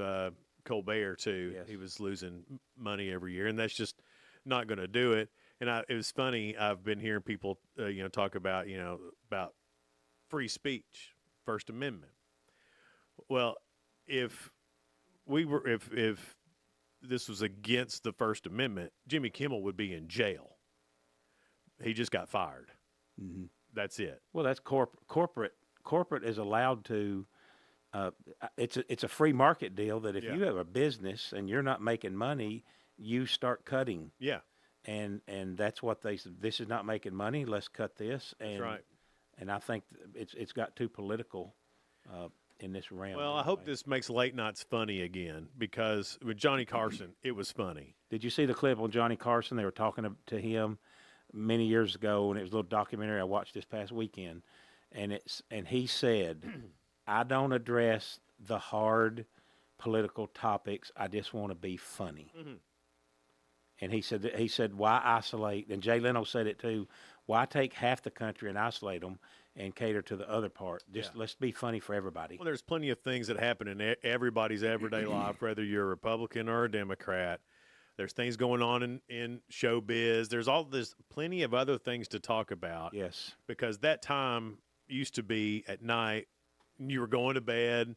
Colbert too. Yes. He was losing money every year, and that's just not going to do it. And it was funny. I've been hearing people talk about about free speech, First Amendment. Well, if this was against the First Amendment, Jimmy Kimmel would be in jail. He just got fired. Mm-hmm. That's it. Well, that's corporate. Corporate is allowed to. It's a free market deal that if you have a business and you're not making money, you start cutting. Yeah. And that's what they said. This is not making money. Let's cut this. And, that's right. And I think it's got too political in this realm. Well, I hope this makes late nights funny again, because with Johnny Carson, it was funny. Did you see the clip on Johnny Carson? They were talking to him many years ago, and it was a little documentary I watched this past weekend. And he said, I don't address the hard political topics. I just want to be funny. Mm-hmm. And he said, why isolate? And Jay Leno said it too. Why take half the country and isolate them and cater to the other part? Let's be funny for everybody. Well, there's plenty of things that happen in everybody's everyday life, whether you're a Republican or a Democrat. There's things going on in showbiz. There's plenty of other things to talk about. Yes. Because that time used to be at night. You were going to bed,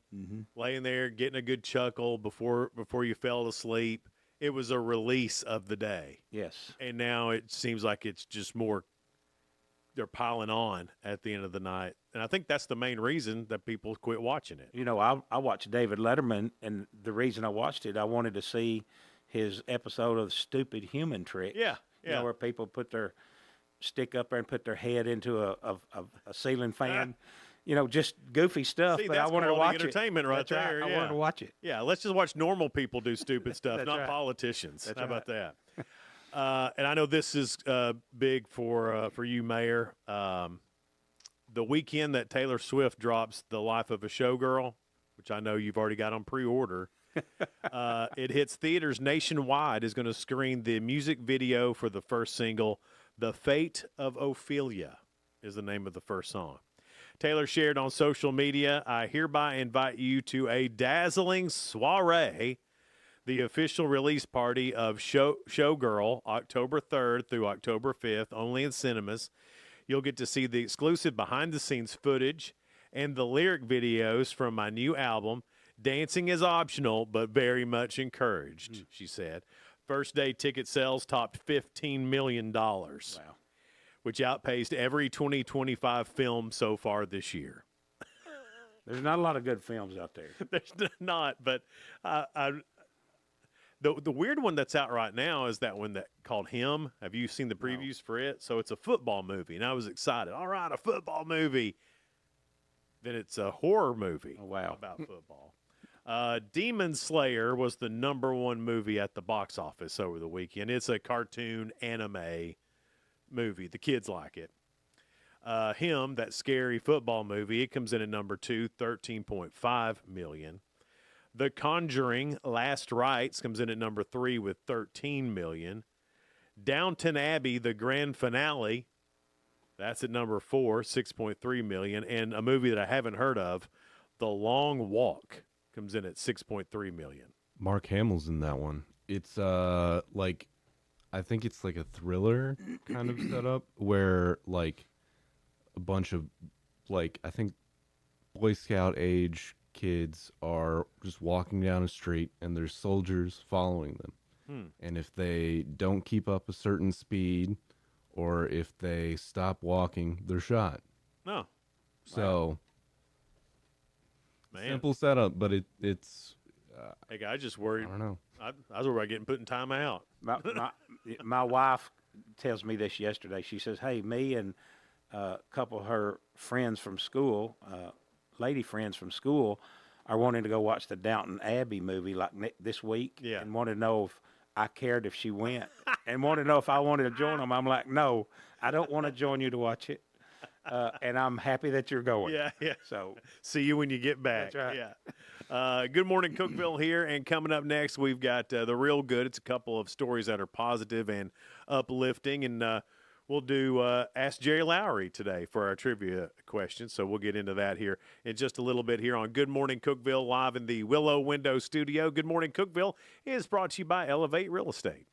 laying there, getting a good chuckle before you fell asleep. It was a release of the day. Yes. And now it seems like it's just more, they're piling on at the end of the night. And I think that's the main reason that people quit watching it. I watched David Letterman, and the reason I watched it, I wanted to see his episode of Stupid Human Trick. Yeah. Where people put their stick up there and put their head into a ceiling fan. Just goofy stuff. See, but I wanted to watch entertainment it. right there. I wanted to watch it. Yeah, let's just watch normal people do stupid stuff, not right. politicians. That's How about right. that? And I know this is big for you, Mayor. The weekend that Taylor Swift drops The Life of a Showgirl, which I know you've already got on pre-order, it hits theaters nationwide, is going to screen the music video for the first single, The Fate of Ophelia is the name of the first song. Taylor shared on social media, I hereby invite you to a dazzling soiree, the official release party of Showgirl, October 3rd through October 5th, only in cinemas. You'll get to see the exclusive behind-the-scenes footage and the lyric videos from my new album, Dancing is optional, but very much encouraged, she said. First day ticket sales topped $15 million, which outpaced every 2025 film so far this year. There's not a lot of good films out there. There's not, but the weird one that's out right now is that one that called Him. Have you seen the previews for it? So it's a football movie, and I was excited. All right, a football movie. Then it's a horror movie about football. Demon Slayer was the #1 movie at the box office over the weekend. It's a cartoon anime movie. The kids like it. Him, that scary football movie, it comes in at #2, $13.5 million. The Conjuring, Last Rites, comes in at #3 with $13 million. Downton Abbey, the grand finale, that's at #4, $6.3 million. And a movie that I haven't heard of, The Long Walk, comes in at $6.3 million. Mark Hamill's in that one. It's I think it's like a thriller kind of setup where like a bunch of I think Boy Scout age kids are just walking down a street and there's soldiers following them. And if they don't keep up a certain speed or if they stop walking, they're shot. No. So Man. simple setup, but it's hey, I just worried. I don't know. I was worried about getting put in timeout. My wife tells me this yesterday. She says, hey, me and a couple of her friends from school, lady friends from school, are wanting to go watch the Downton Abbey movie this week and want to know if I cared if she went and want to know if I wanted to join them. I'm like, no, I don't want to join you to watch it. And I'm happy that you're going. Yeah. So see you when you get back. That's right. Yeah. Good morning, Cookeville here. And coming up next, we've got the real good. It's a couple of stories that are positive and uplifting. And we'll do Ask Jerry Lowry today for our trivia question. So we'll get into that here in just a little bit here on Good Morning Cookeville, live in the Willow Window Studio. Good Morning Cookeville is brought to you by Elevate Real Estate.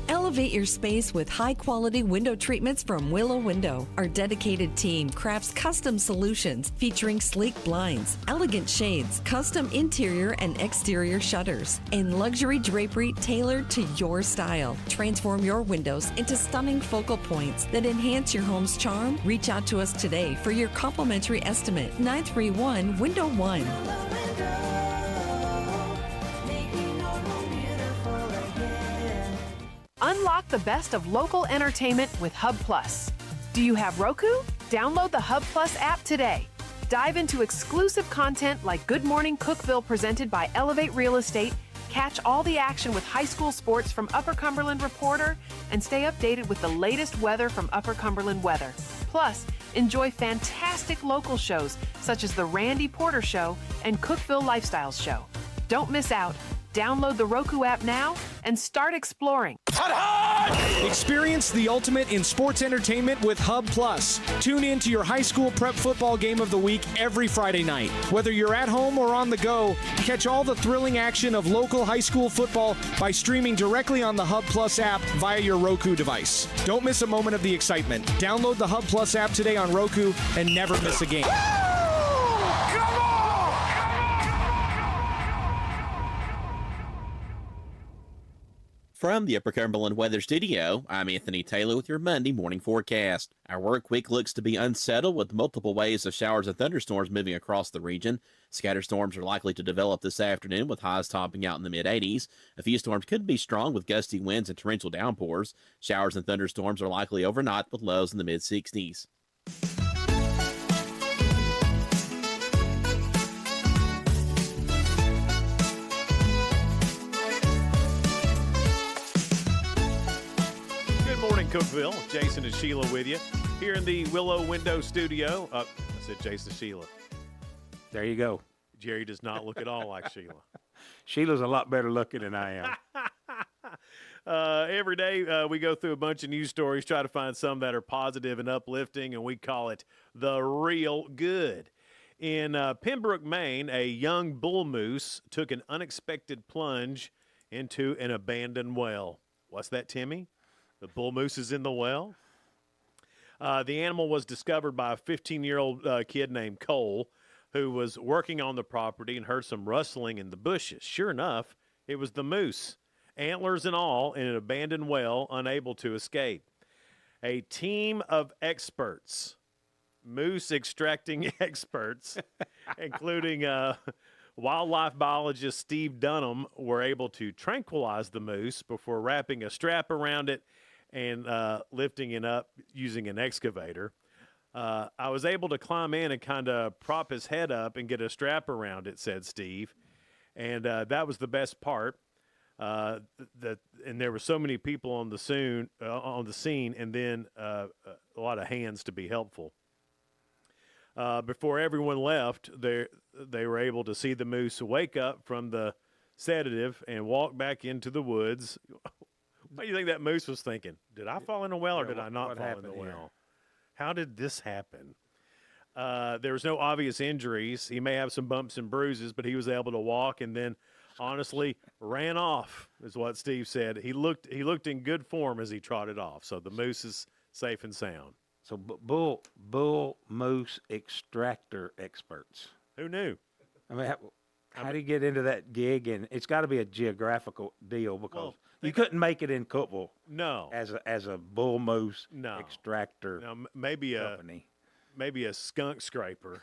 Elevate your space with high-quality window treatments from Willow Window. Our dedicated team crafts custom solutions featuring sleek blinds, elegant shades, custom interior and exterior shutters, and luxury drapery tailored to your style. Transform your windows into stunning focal points that enhance your home's charm. Reach out to us today for your complimentary estimate. 931-Window-1. Unlock the best of local entertainment with Hub Plus. Do you have Roku? Download the Hub Plus app today. Dive into exclusive content like Good Morning Cookeville presented by Elevate Real Estate, catch all the action with high school sports from Upper Cumberland Reporter, and stay updated with the latest weather from Upper Cumberland Weather. Plus, enjoy fantastic local shows such as The Randy Porter Show and Cookeville Lifestyles Show. Don't miss out. Download the Roku app now and start exploring. Experience the ultimate in sports entertainment with Hub Plus. Tune in to your high school prep football game of the week every Friday night. Whether you're at home or on the go, catch all the thrilling action of local high school football by streaming directly on the Hub Plus app via your Roku device. Don't miss a moment of the excitement. Download the Hub Plus app today on Roku and never miss a game. From the Upper Cumberland Weather Studio, I'm Anthony Taylor with your Monday morning forecast. Our work week looks to be unsettled with multiple waves of showers and thunderstorms moving across the region. Scattered storms are likely to develop this afternoon with highs topping out in the mid-80s. A few storms could be strong with gusty winds and torrential downpours. Showers and thunderstorms are likely overnight with lows in the mid-60s. Cookeville, Jason and Sheila with you here in the Willow Window Studio. I said Jason Sheila. There you go. Jerry does not look at all like Sheila. Sheila's a lot better looking than I am. Every day we go through a bunch of news stories, try to find some that are positive and uplifting, and we call it the real good. In Pembroke, Maine, a young bull moose took an unexpected plunge into an abandoned well. What's that, Timmy? The bull moose is in the well. The animal was discovered by a 15-year-old kid named Cole. who was working on the property and heard some rustling in the bushes. Sure enough, it was the moose, antlers and all, in an abandoned well, unable to escape. A team of experts, moose extracting experts, including wildlife biologist Steve Dunham, were able to tranquilize the moose before wrapping a strap around it and lifting it up using an excavator. I was able to climb in and kind of prop his head up and get a strap around it, said Steve. And that was the best part. And there were so many people on the scene, and then a lot of hands to be helpful. Before everyone left, they were able to see the moose wake up from the sedative and walk back into the woods. What do you think that moose was thinking? Did I fall in a well or did I not fall in the well? Here? How did this happen? There was no obvious injuries. He may have some bumps and bruises, but he was able to walk and then honestly ran off, is what Steve said. He looked in good form as he trotted off. So the moose is safe and sound. So bull moose extractor experts. Who knew? I mean, how do you get into that gig? And it's got to be a geographical deal because you couldn't make it in Cookeville. No, as a bull moose extractor. No, maybe company. Maybe a skunk scraper.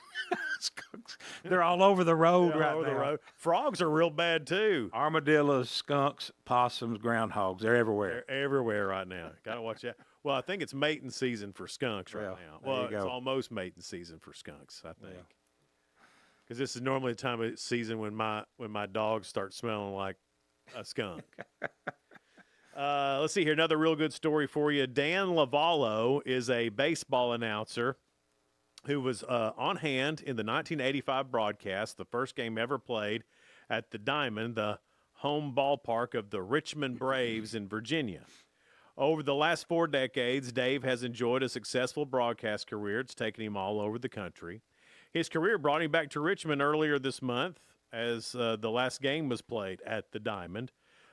Skunks. They're all over the road right now. The road. Frogs are real bad too. Armadillos, skunks, possums, groundhogs. They're everywhere. They're everywhere right now. Got to watch that. Well, I think it's mating season for skunks right now. Well, it's almost mating season for skunks, I think. Because this is normally the time of season when my dogs start smelling like a skunk. Let's see here. Another real good story for you. Dan Lavallo is a baseball announcer who was on hand in the 1985 broadcast, the first game ever played at the Diamond, the home ballpark of the Richmond Braves in Virginia. Over the last 4 decades, Dave has enjoyed a successful broadcast career. It's taken him all over the country. His career brought him back to Richmond earlier this month as the last game was played at the Diamond.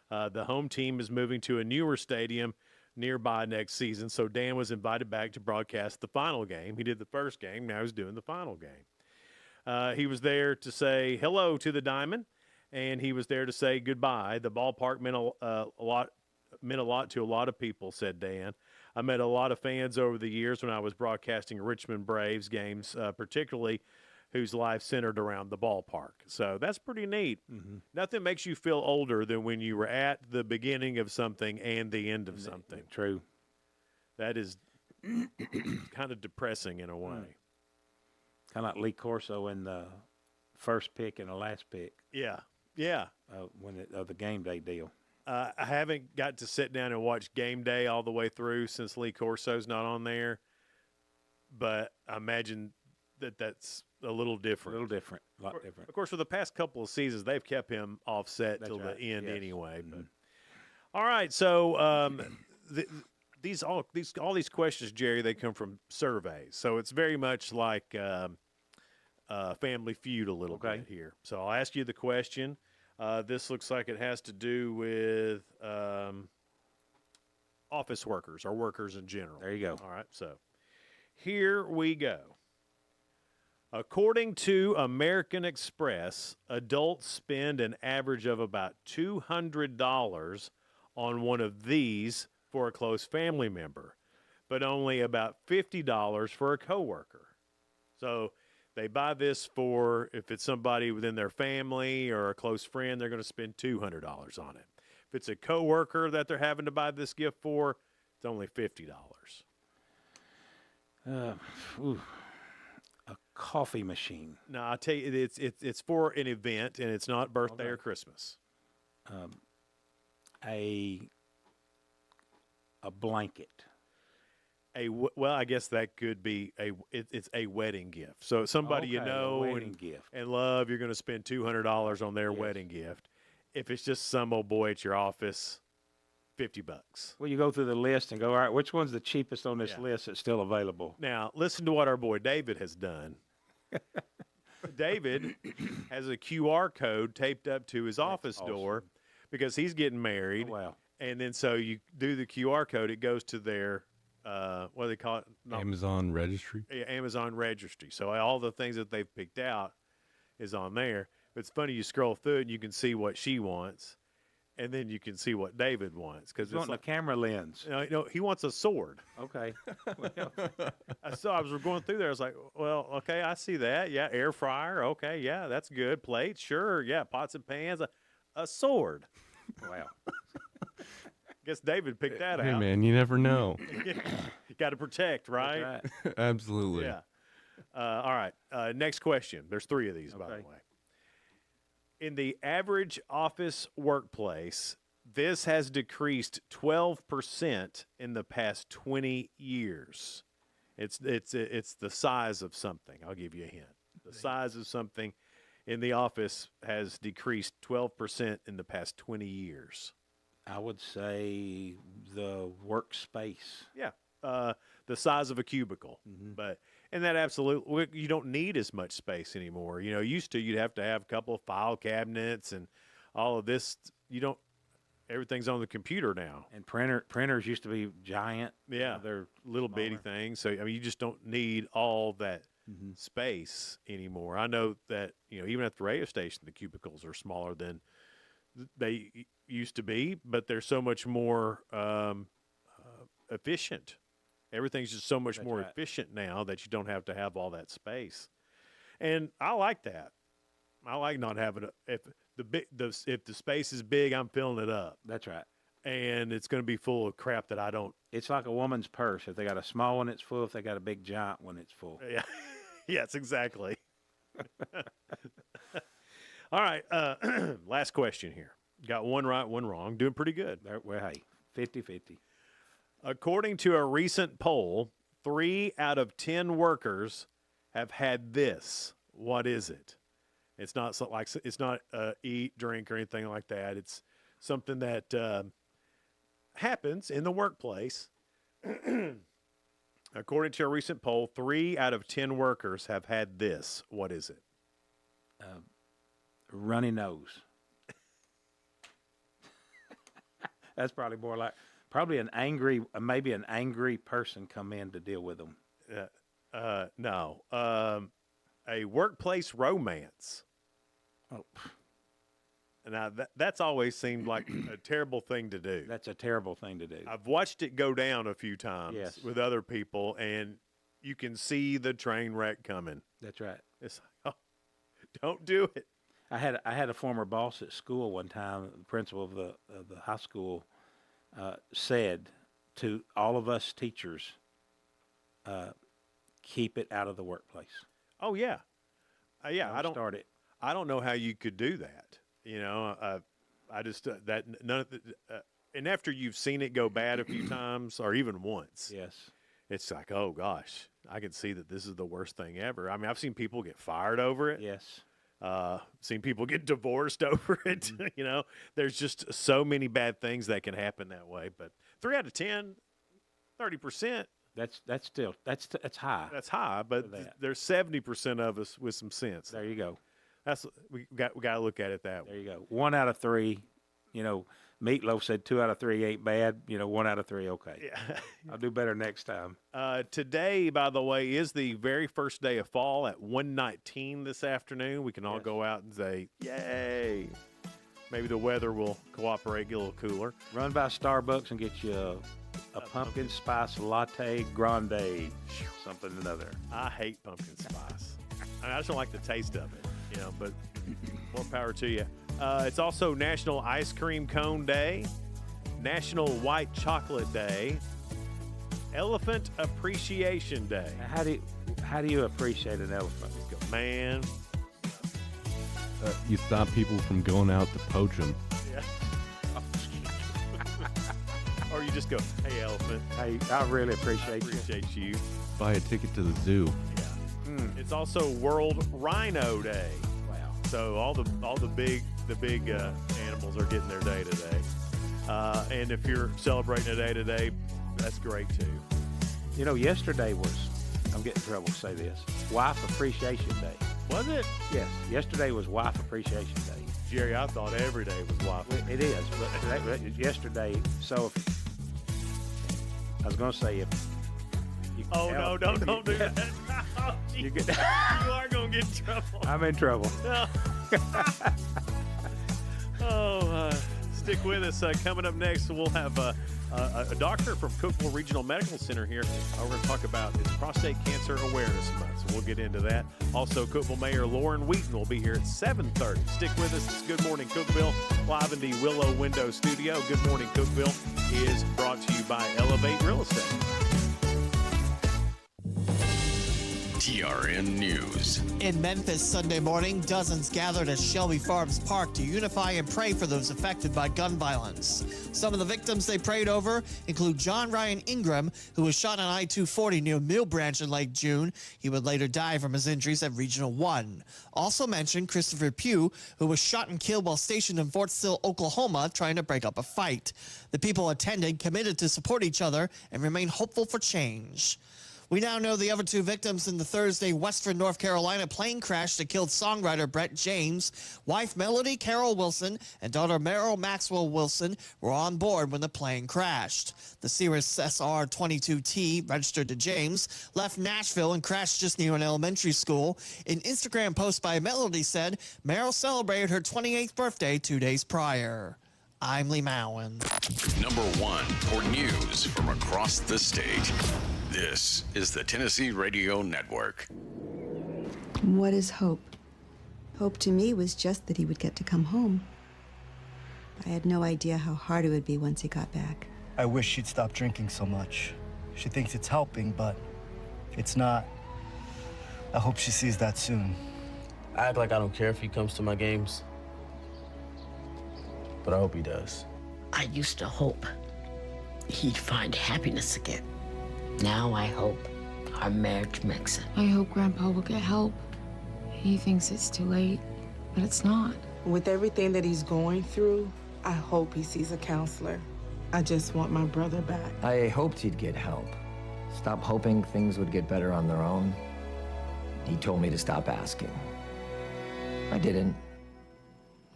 The home team is moving to a newer stadium nearby next season, so Dan was invited back to broadcast the final game. He did the first game. Now he's doing the final game. He was there to say hello to the Diamond, and he was there to say goodbye. The ballpark meant a lot to a lot of people, said Dan. I met a lot of fans over the years when I was broadcasting Richmond Braves games, particularly whose life centered around the ballpark. So that's pretty neat. Mm-hmm. Nothing makes you feel older than when you were at the beginning of something and the end of something. True. That is kind of depressing in a way. Kind of like Lee Corso in the first pick and the last pick. Yeah. The game day deal. I haven't got to sit down and watch Game Day all the way through since Lee Corso's not on there, but I imagine that's a little different. A lot different. Of course, for the past couple of seasons, they've kept him offset till the end anyway. But. All right, so all these questions, Jerry, they come from surveys, so it's very much like Family Feud a little bit here. So I'll ask you the question. This looks like it has to do with office workers or workers in general. There you go. All right, so here we go. According to American Express, adults spend an average of about $200 on one of these for a close family member, but only about $50 for a coworker. So they buy this for, if it's somebody within their family or a close friend, they're going to spend $200 on it. If it's a coworker that they're having to buy this gift for, it's only $50. A coffee machine. No, I'll tell you, it's for an event, and it's not birthday or Christmas. A blanket. Well, I guess that could be it's a wedding gift. So somebody you know and love, you're going to spend $200 on their wedding gift. If it's just some old boy at your office, $50. Well, you go through the list and go, all right, which one's the cheapest on this list that's still available? Now, listen to what our boy David has done. David has a QR code taped up to his office door because he's getting married. Oh, wow. And then so you do the QR code, it goes to their what do they call it? Amazon registry. Yeah, Amazon registry. So all the things that they've picked out is on there. But it's funny, you scroll through it and you can see what she wants, and then you can see what David wants. Because He's wanting a camera lens. He wants a sword. Okay. So I was going through there. I was like, well, okay, I see that. Yeah, air fryer. Okay, yeah, that's good. Plates, sure. Yeah, pots and pans. A sword. Wow. Guess David picked that Hey, out. man, you never know. You got to protect, right? Absolutely. Yeah. All right. Next question. There's 3 of these, by the way. In the average office workplace, this has decreased 12% in the past 20 years. It's the size of something. I'll give you a hint. The size of something in the office has decreased 12% in the past 20 years. I would say the workspace. Yeah. The size of a cubicle. And that absolutely, you don't need as much space anymore. Used to, you'd have to have a couple of file cabinets and all of this. Everything's on the computer now. And printers used to be giant. Yeah, they're little bitty things. So, you just don't need all that space anymore. I know that, even at the radio station, the cubicles are smaller than they used to be, but they're so much more efficient. Everything's just so much more efficient now that you don't have to have all that space. And I like that. I like not having if the space is big, I'm filling it up. That's right. And it's going to be full of crap that I don't. It's like a woman's purse. If they got a small one, it's full. If they got a big giant one, it's full. Yeah. Yes, exactly. All right. Last question here. Got one right, one wrong. Doing pretty good. Well, hey, 50-50. According to a recent poll, 3 out of 10 workers have had this. What is it? It's not it's not eat, drink, or anything like that. It's something that happens in the workplace. According to a recent poll, 3 out of 10 workers have had this. What is it? Runny nose. That's probably more like maybe an angry person come in to deal with them. No. A workplace romance. Oh. Now, that's always seemed like a terrible thing to do. That's a terrible thing to do. I've watched it go down a few times with other people, and you can see the train wreck coming. That's right. It's like, oh, don't do it. I had a former boss at school one time. The principal of the high school said to all of us teachers, keep it out of the workplace. Oh yeah, yeah. Don't start it. I don't know how you could do that. I just that none of the, and after you've seen it go bad a few times or even once, yes, it's like, oh gosh, I can see that this is the worst thing ever. I mean, I've seen people get fired over it. Yes. Seen people get divorced over it. There's just so many bad things that can happen that way. But 3 out of 10, 30%. That's high. That's high, but there's 70% of us with some sense. There you go. We got to look at it that way. There you go. 1 out of 3. Meatloaf said 2 out of 3 ain't bad. 1 out of 3, okay. Yeah. I'll do better next time. Today, by the way, is the very first day of fall at 1:19 this afternoon. We can all go out and say, yay. Maybe the weather will cooperate, get a little cooler. Run by Starbucks and get you a pumpkin spice latte grande, something or another. I hate pumpkin spice. I just don't like the taste of it, but more power to you. It's also National Ice Cream Cone Day, National White Chocolate Day, Elephant Appreciation Day. How do you appreciate an elephant? Man. You stop people from going out to poach them. Yeah. Or you just go, hey, elephant. Hey, I really appreciate you. Buy a ticket to the zoo. Yeah. It's also World Rhino Day. Wow. So all the big animals are getting their day today. And if you're celebrating a day today, that's great too. Yesterday was, I'm getting in trouble to say this, Wife Appreciation Day. Was it? Yes. Yesterday was Wife Appreciation Day. Jerry, I thought every day was wife. It is, but yesterday, so I was going to say if you don't do that. You are going to get in trouble. I'm in trouble. Stick with us. Coming up next, we'll have a doctor from Cookeville Regional Medical Center here. We're going to talk about it's Prostate Cancer Awareness Month, so we'll get into that. Also, Cookeville Mayor Laurin Wheaton will be here at 7:30. Stick with us. It's Good Morning Cookeville, live in the Willow Window Studio. Good Morning Cookeville is brought to you by Elevate Real Estate. TRN News. In Memphis Sunday morning, dozens gathered at Shelby Farms Park to unify and pray for those affected by gun violence. Some of the victims they prayed over include John Ryan Ingram, who was shot on I-240 near Mill Branch in late June. He would later die from his injuries at Regional 1. Also mentioned Christopher Pugh, who was shot and killed while stationed in Fort Sill, Oklahoma, trying to break up a fight. The people attended committed to support each other and remain hopeful for change. We now know the other two victims in the Thursday Western North Carolina plane crash that killed songwriter Brett James. Wife Melody Carol Wilson and daughter Meryl Maxwell Wilson were on board when the plane crashed. The Cirrus SR-22T, registered to James, left Nashville and crashed just near an elementary school. An Instagram post by Melody said Meryl celebrated her 28th birthday 2 days prior. I'm Lee Mowen. Number 1 for news from across the state. This is the Tennessee Radio Network. What is hope? Hope to me was just that he would get to come home. I had no idea how hard it would be once he got back. I wish she'd stop drinking so much. She thinks it's helping, but it's not. I hope she sees that soon. I act like I don't care if he comes to my games, but I hope he does. I used to hope he'd find happiness again. Now I hope our marriage makes it. I hope Grandpa will get help. He thinks it's too late, but it's not. With everything that he's going through, I hope he sees a counselor. I just want my brother back. I hoped he'd get help. Stop hoping things would get better on their own. He told me to stop asking. I didn't.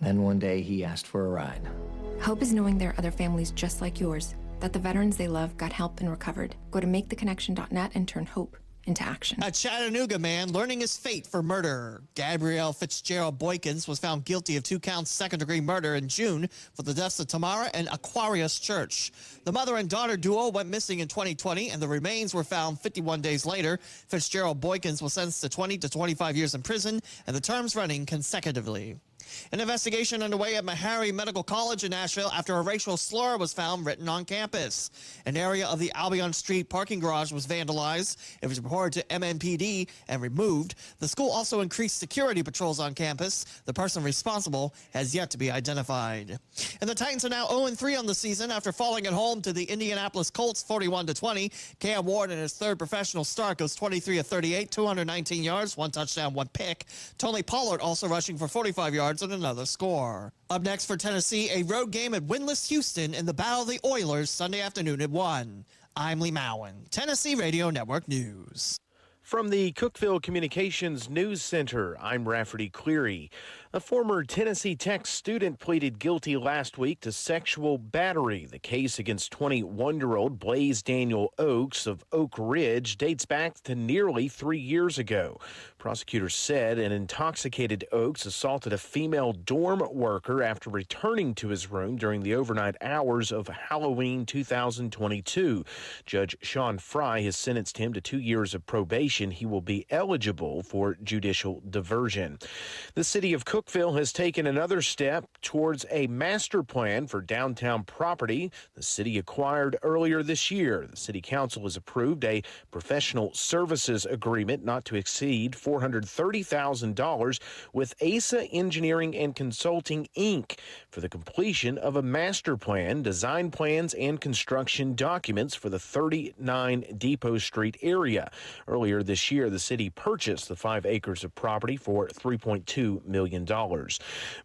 Then one day he asked for a ride. Hope is knowing there are other families just like yours, that the veterans they love got help and recovered. Go to maketheconnection.net and turn hope into action. A Chattanooga man learning his fate for murder. Gabrielle Fitzgerald Boykins was found guilty of 2 counts second-degree murder in June for the deaths of Tamara and Aquarius Church. The mother and daughter duo went missing in 2020, and the remains were found 51 days later. Fitzgerald Boykins was sentenced to 20 to 25 years in prison, and the terms running consecutively. An investigation underway at Meharry Medical College in Nashville after a racial slur was found written on campus. An area of the Albion Street parking garage was vandalized. It was reported to MNPD and removed. The school also increased security patrols on campus. The person responsible has yet to be identified. And the Titans are now 0-3 on the season after falling at home to the Indianapolis Colts 41-20. Cam Ward in his third professional start goes 23 of 38, 219 yards, 1 touchdown, 1 pick. Tony Pollard also rushing for 45 yards and another score. Up next for Tennessee, a road game at winless Houston in the Battle of the Oilers Sunday afternoon at 1. I'm Lee Mowen, Tennessee Radio Network News. From the Cookeville Communications News Center, I'm Rafferty Cleary. A former Tennessee Tech student pleaded guilty last week to sexual battery. The case against 21-year-old Blaze Daniel Oakes of Oak Ridge dates back to nearly 3 years ago. Prosecutors said an intoxicated Oakes assaulted a female dorm worker after returning to his room during the overnight hours of Halloween 2022. Judge Sean Fry has sentenced him to 2 years of probation. He will be eligible for judicial diversion. The city of Cookeville has taken another step towards a master plan for downtown property the city acquired earlier this year. The city council has approved a professional services agreement not to exceed $430,000 with ASA Engineering and Consulting, Inc. for the completion of a master plan, design plans, and construction documents for the 39 Depot Street area. Earlier this year, the city purchased the 5 acres of property for $3.2 million.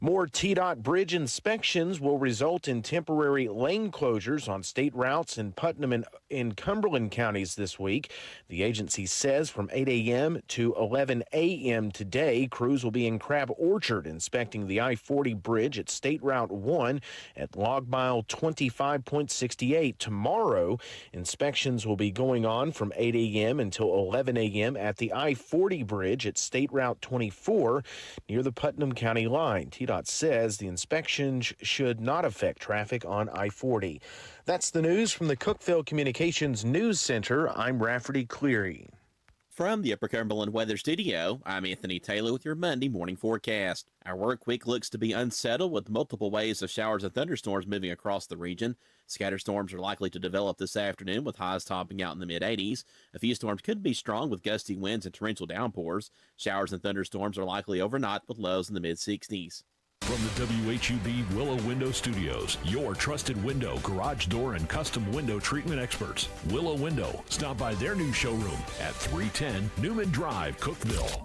More TDOT bridge inspections will result in temporary lane closures on state routes in Putnam and in Cumberland counties this week. The agency says from 8 a.m. to 11 a.m. today, crews will be in Crab Orchard inspecting the I-40 bridge at State Route 1 at log mile 25.68. Tomorrow, inspections will be going on from 8 a.m. until 11 a.m. at the I-40 bridge at State Route 24 near the Putnam County line. TDOT says the inspections should not affect traffic on I-40. That's the news from the Cookeville Communications News Center. I'm Rafferty Cleary. From the Upper Cumberland Weather Studio, I'm Anthony Taylor with your Monday morning forecast. Our work week looks to be unsettled with multiple waves of showers and thunderstorms moving across the region. Scattered storms are likely to develop this afternoon with highs topping out in the mid-80s. A few storms could be strong with gusty winds and torrential downpours. Showers and thunderstorms are likely overnight with lows in the mid-60s. From the WHUB Willow Window Studios, your trusted window, garage door, and custom window treatment experts. Willow Window. Stop by their new showroom at 310 Newman Drive, Cookeville.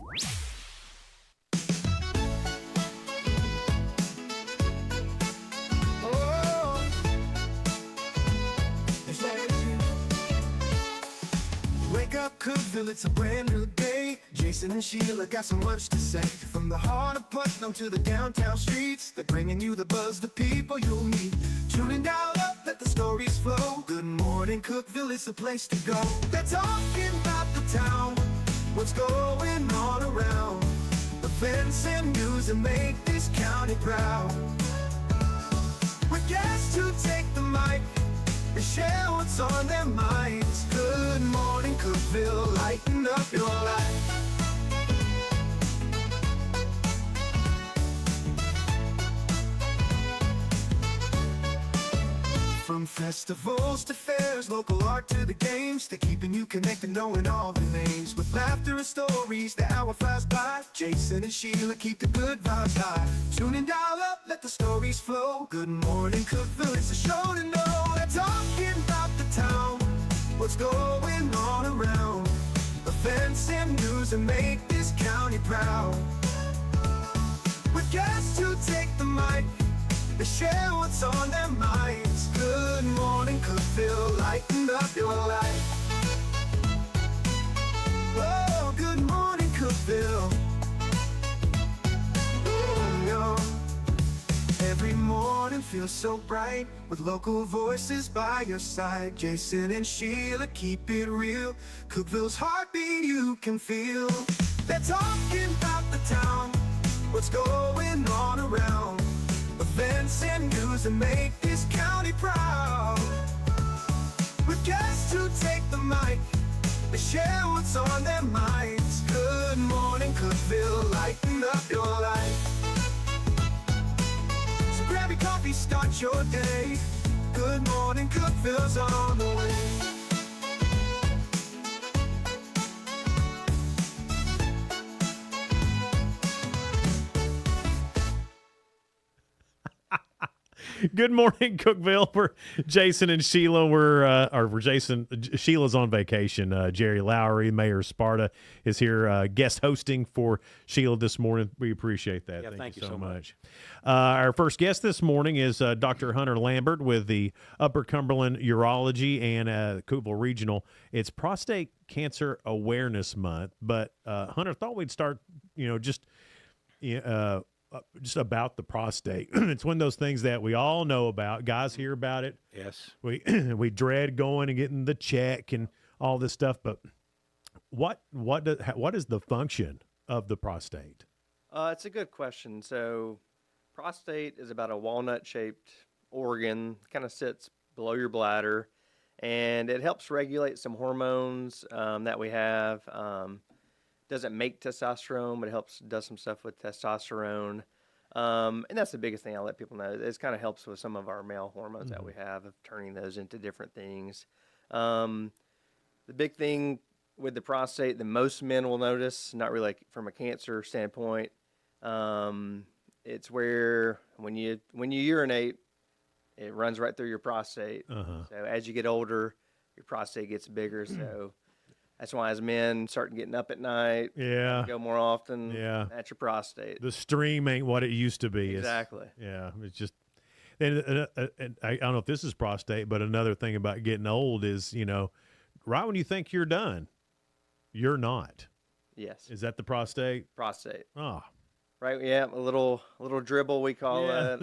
Wake up, Cookeville, it's a brand new day. Jason and Sheila got so much to say. From the heart of Putnam to the downtown streets, they're bringing you the buzz, the people you'll meet. Tune in, dial up, let the stories flow. Good Morning Cookeville is the place to go. They're talking about the town, what's going on around. Events and news that make this county proud. With guests who take the mic, they share what's on their minds. Good Morning Cookeville, lighten up your life. From festivals to fairs, local art to the games, they're keeping you connected, knowing all the names. With laughter and stories, the hour flies by. Jason and Sheila keep the good vibes high. Tune in, dial up, let the stories flow. Good Morning Cookeville, it's a show to know. They're talking about the town, what's going on around. Events and news that make this county proud. With guests who take the mic, they share what's on their minds. Good Morning Cookeville, lighten up your life. Oh, Good Morning Cookeville. Oh, yo. Every morning feels so bright with local voices by your side. Jason and Sheila keep it real. Cookeville's heartbeat you can feel. They're talking about the town, what's going on around. Events and news that make this county proud. With guests who take the mic, they share what's on their minds. Good Morning Cookeville, lighten up your life. So grab your coffee, start your day. Good Morning Cookeville's on the way. Good morning, Cookeville. We're Jason and Sheila. Sheila's on vacation. Jerry Lowry, Mayor Sparta, is here guest hosting for Sheila this morning. We appreciate that. Yeah, thank you so much. Our first guest this morning is Dr. Hunter Lambert with the Upper Cumberland Urology and Cookeville Regional. It's Prostate Cancer Awareness Month, but Hunter, thought we'd start, just about the prostate. It's one of those things that we all know about. Guys hear about it. Yes. We dread going and getting the check and all this stuff. But what is the function of the prostate? It's a good question. So prostate is about a walnut-shaped organ, kind of sits below your bladder, and it helps regulate some hormones that we have. Doesn't make testosterone, but it does some stuff with testosterone. And that's the biggest thing I let people know. It kind of helps with some of our male hormones that we have, of turning those into different things. The big thing with the prostate that most men will notice, not really like from a cancer standpoint, it's where when you urinate, it runs right through your prostate. So as you get older, your prostate gets bigger. So That's why as men start getting up at night, Yeah. go more often. Yeah. That's your prostate. The stream ain't what it used to be. Exactly. It's just. And I don't know if this is prostate, but another thing about getting old is, right when you think you're done, you're not. Yes. Is that the prostate? Prostate. Oh. Right. Yeah. A little dribble, we call it.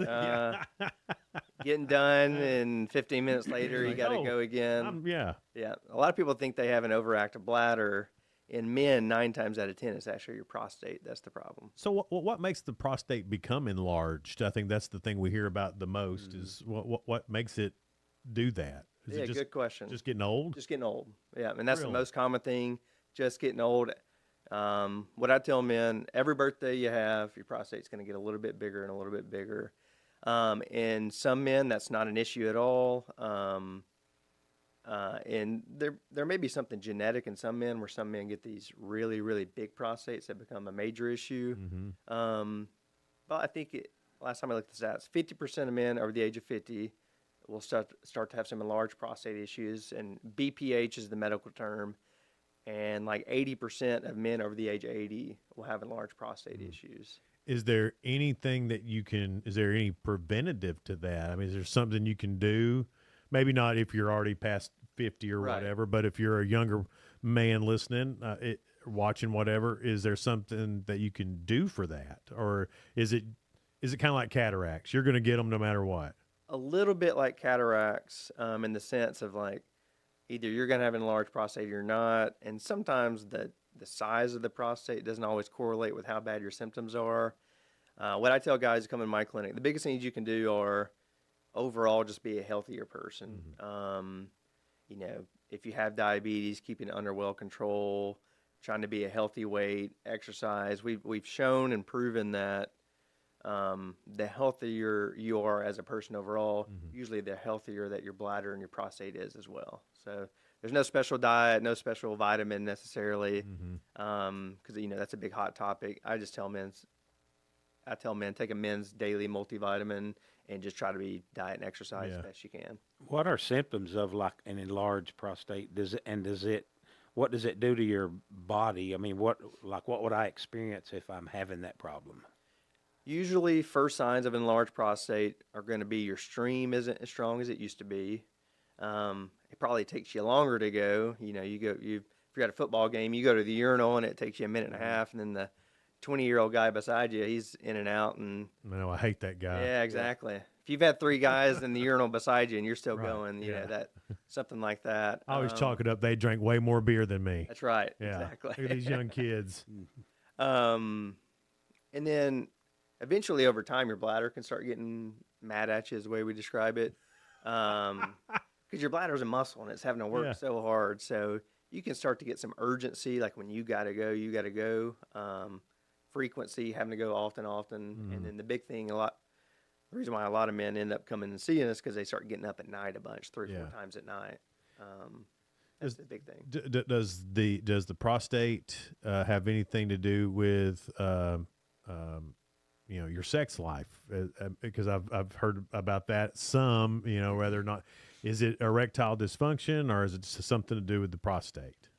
Getting done, and 15 minutes later, you got to go again. Yeah. Yeah. A lot of people think they have an overactive bladder. In men, 9 times out of 10, it's actually your prostate. That's the problem. So what makes the prostate become enlarged? I think that's the thing we hear about the most is what makes it do that? Is it just, good question. Just getting old? Just getting old. Yeah, and that's Really? the most common thing, just getting old. What I tell men, every birthday you have, your prostate's going to get a little bit bigger and a little bit bigger. In some men, that's not an issue at all. And there may be something genetic in some men where some men get these really, really big prostates that become a major issue. But I think last time I looked at the stats, 50% of men over the age of 50 will start to have some enlarged prostate issues, and BPH is the medical term. And like 80% of men over the age of 80 will have enlarged prostate issues. Is there anything is there any preventative to that? I mean, is there something you can do? Maybe not if you're already past 50 or whatever, but if you're a younger man listening, watching whatever, is there something that you can do for that? Or is it kind of like cataracts? You're going to get them no matter what. A little bit like cataracts in the sense of like either you're going to have an enlarged prostate or you're not. And sometimes the size of the prostate doesn't always correlate with how bad your symptoms are. What I tell guys who come in my clinic, the biggest things you can do are overall just be a healthier person. If you have diabetes, keeping it under well control, trying to be a healthy weight, exercise. We've shown and proven that the healthier you are as a person overall, usually the healthier that your bladder and your prostate is as well. So there's no special diet, no special vitamin necessarily, because that's a big hot topic. I tell men take a men's daily multivitamin and just try to be diet and exercise as best you can. What are symptoms of like an enlarged prostate? What does it do to your body? I mean, what would I experience if I'm having that problem? Usually, first signs of enlarged prostate are going to be your stream isn't as strong as it used to be. It probably takes you longer to go. If you're at a football game, you go to the urinal and it takes you a minute and a half, and then the 20-year-old guy beside you, he's in and out. And I hate that guy. Yeah, exactly. Yeah. If you've had 3 guys in the urinal beside you and you're still going, that something like that. I always chalk it up. They drank way more beer than me. That's right. Yeah. Exactly. Look at these young kids. And then eventually over time, your bladder can start getting mad at you is the way we describe it. Because your bladder is a muscle and it's having to work so hard. So you can start to get some urgency, like when you got to go. Frequency, having to go often. And then the big thing, the reason why a lot of men end up coming and seeing us because they start getting up at night a bunch, 3 or 4 times at night. That's the big thing. Does the prostate have anything to do with your sex life? Because I've heard about that some. Whether or not is it erectile dysfunction or is it just something to do with the prostate?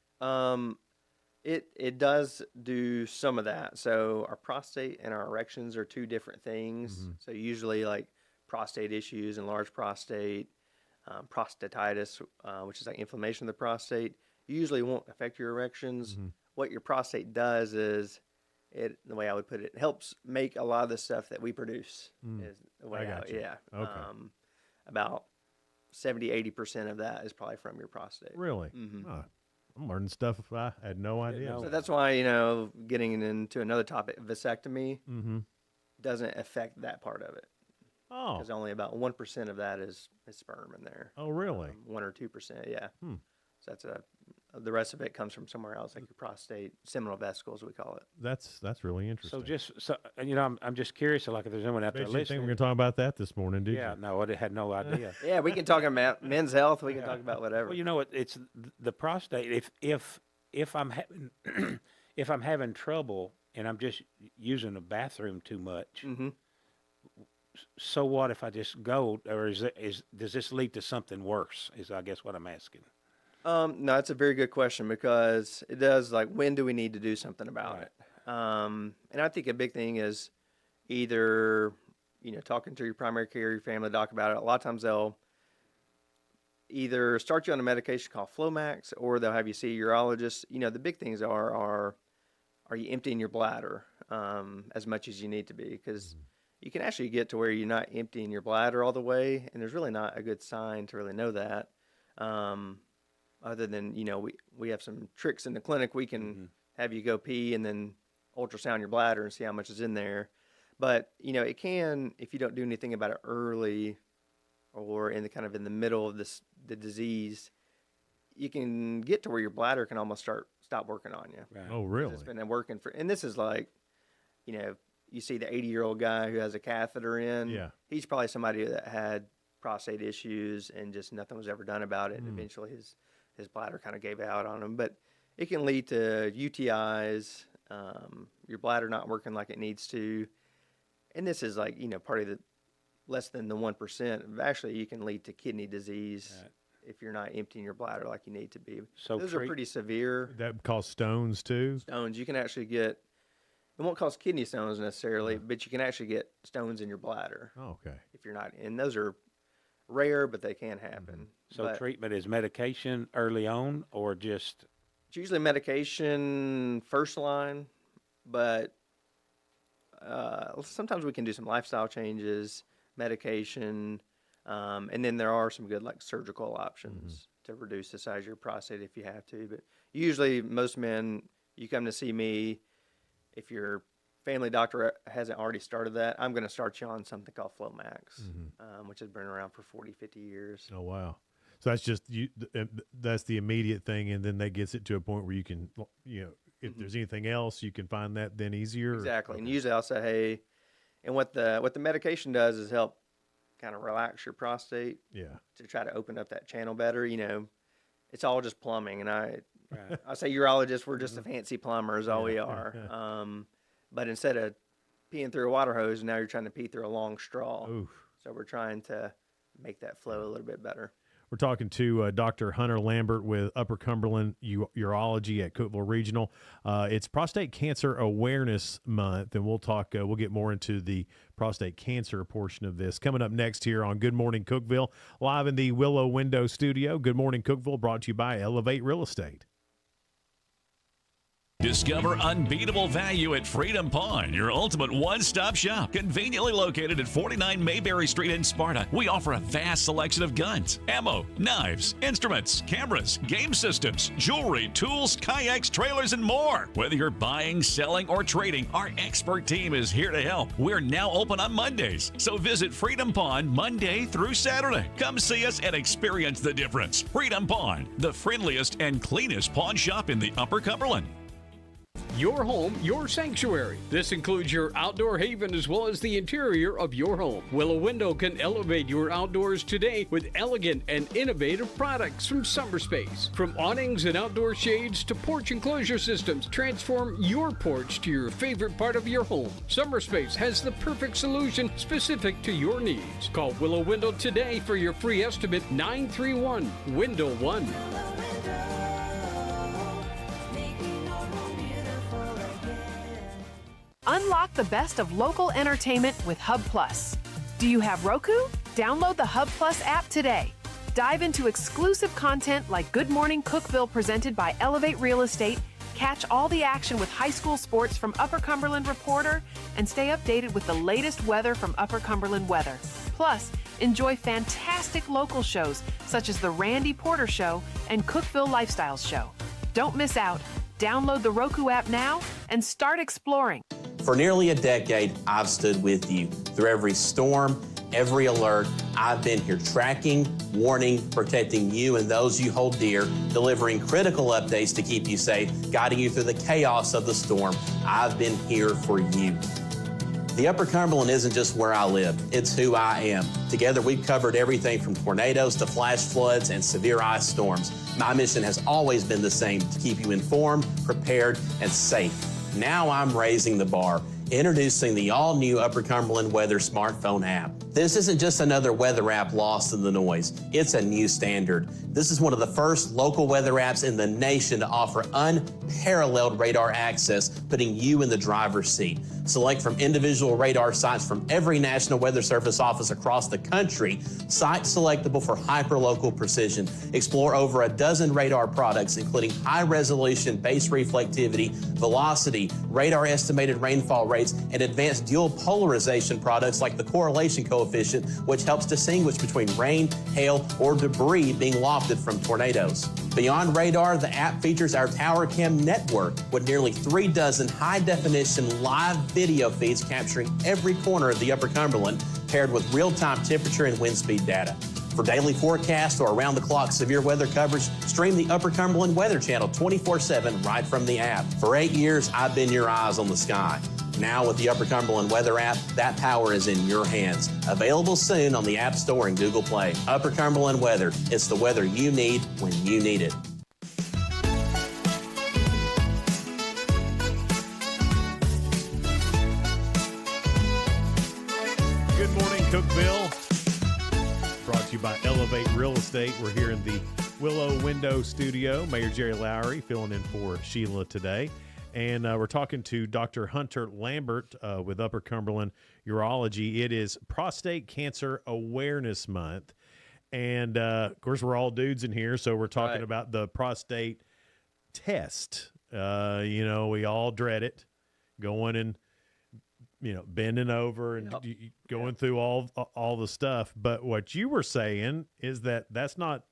It does do some of that. So our prostate and our erections are 2 different things. So usually like prostate issues, enlarged prostate, prostatitis, which is like inflammation of the prostate, usually won't affect your erections. What your prostate does is, the way I would put it, helps make a lot of the stuff that we produce. Is the way I got you. Yeah. Okay. About 70-80% of that is probably from your prostate. Really? Oh, I'm learning stuff I had no idea. So that's why, getting into another topic, vasectomy doesn't affect that part of it. Oh. Because only about 1% of that is sperm in there. Oh, really? 1 or 2%, yeah. So that's the rest of it comes from somewhere else, like your prostate, seminal vesicles, we call it. That's really interesting. I'm just curious, like if there's anyone out there think listening. we're going to talk about that this morning, did you? Yeah, no, I had no idea. Yeah, we can talk about men's health. We can talk about whatever. Well, it's the prostate. If I'm having if I'm having trouble and I'm just using the bathroom too much, so what if I just go, or does this lead to something worse? Is I guess what I'm asking. No, that's a very good question because it does, like, when do we need to do something about it? And I think a big thing is either, talking to your primary care, your family doc about it. A lot of times they'll either start you on a medication called Flomax or they'll have you see a urologist. The big things are you emptying your bladder as much as you need to be? Because you can actually get to where you're not emptying your bladder all the way, and there's really not a good sign to really know that. Other than, we have some tricks in the clinic. We can have you go pee and then ultrasound your bladder and see how much is in there. But, it can, if you don't do anything about it early or in the middle of the disease, you can get to where your bladder can almost stop working on you. Right. Oh, really? It's been working and this is like, you see the 80-year-old guy who has a catheter in. Yeah. He's probably somebody that had prostate issues and just nothing was ever done about it. Eventually his bladder kind of gave out on him. But it can lead to UTIs, your bladder not working like it needs to. And this is like, part of the less than the 1%. Actually, you can lead to kidney disease if you're not emptying your bladder like you need to be. So those are pretty severe. That cause stones too? Stones. You can actually get, it won't cause kidney stones necessarily, but you can actually get stones in your bladder. Oh, okay. If you're not, and those are rare, but they can happen. So treatment is medication early on or just? It's usually medication first line, but sometimes we can do some lifestyle changes, medication, and then there are some good like surgical options to reduce the size of your prostate if you have to. But usually most men, you come to see me, if your family doctor hasn't already started that, I'm going to start you on something called Flomax, which has been around for 40, 50 years. Oh, wow. So that's just that's the immediate thing, and then that gets it to a point where you can, if there's anything else, you can find that then easier. Exactly. And usually I'll say, hey, and what the medication does is help kind of relax your prostate. Yeah. To try to open up that channel better. It's all just plumbing, and I say urologists, we're just a fancy plumber is all we are. But instead of peeing through a water hose, now you're trying to pee through a long straw. Oof. So we're trying to make that flow a little bit better. We're talking to Dr. Hunter Lambert with Upper Cumberland Urology at Cookeville Regional. It's Prostate Cancer Awareness Month, and we'll get more into the prostate cancer portion of this coming up next here on Good Morning Cookeville, live in the Willow Window Studio. Good Morning Cookeville, brought to you by Elevate Real Estate. Discover unbeatable value at Freedom Pawn, your ultimate one-stop shop. Conveniently located at 49 Mayberry Street in Sparta, we offer a vast selection of guns, ammo, knives, instruments, cameras, game systems, jewelry, tools, kayaks, trailers, and more. Whether you're buying, selling, or trading, our expert team is here to help. We're now open on Mondays, so visit Freedom Pawn Monday through Saturday. Come see us and experience the difference. Freedom Pawn, the friendliest and cleanest pawn shop in the Upper Cumberland. Your home, your sanctuary. This includes your outdoor haven as well as the interior of your home. Willow Window can elevate your outdoors today with elegant and innovative products from SummerSpace. From awnings and outdoor shades to porch enclosure systems, transform your porch to your favorite part of your home. SummerSpace has the perfect solution specific to your needs. Call Willow Window today for your free estimate, 931-WINDOW-1. Unlock the best of local entertainment with Hub Plus. Do you have Roku? Download the Hub Plus app today. Dive into exclusive content like Good Morning Cookeville presented by Elevate Real Estate, catch all the action with high school sports from Upper Cumberland Reporter, and stay updated with the latest weather from Upper Cumberland Weather. Plus, enjoy fantastic local shows such as The Randy Porter Show and Cookeville Lifestyles Show. Don't miss out. Download the Roku app now and start exploring. For nearly a decade, I've stood with you. Through every storm, every alert, I've been here tracking, warning, protecting you and those you hold dear, delivering critical updates to keep you safe, guiding you through the chaos of the storm. I've been here for you. The Upper Cumberland isn't just where I live, it's who I am. Together, we've covered everything from tornadoes to flash floods and severe ice storms. My mission has always been the same, to keep you informed, prepared, and safe. Now I'm raising the bar, introducing the all-new Upper Cumberland Weather smartphone app. This isn't just another weather app lost in the noise. It's a new standard. This is one of the first local weather apps in the nation to offer unparalleled radar access, putting you in the driver's seat. Select from individual radar sites from every National Weather Service office across the country, site selectable for hyperlocal precision. Explore over a dozen radar products, including high-resolution base reflectivity, velocity, radar estimated rainfall rates, and advanced dual polarization products like the correlation coefficient, which helps distinguish between rain, hail, or debris being lofted from tornadoes. Beyond radar, the app features our Tower Cam network with nearly 3 dozen high-definition live video feeds capturing every corner of the Upper Cumberland, paired with real-time temperature and wind speed data. For daily forecast or around-the-clock severe weather coverage, stream the Upper Cumberland Weather Channel 24/7 right from the app. For 8 years, I've been your eyes on the sky. Now with the Upper Cumberland Weather app, that power is in your hands. Available soon on the App Store and Google Play. Upper Cumberland Weather. It's the weather you need when you need it. Good morning, Cookeville. Brought to you by Elevate Real Estate. We're here in the Willow Window Studio. Mayor Jerry Lowry filling in for Sheila today. And we're talking to Dr. Hunter Lambert with Upper Cumberland Urology. It is Prostate Cancer Awareness Month. And, of course, we're all dudes in here, so we're talking about the prostate test. We all dread it, going and, bending over and going through all the stuff. But what you were saying is that that's not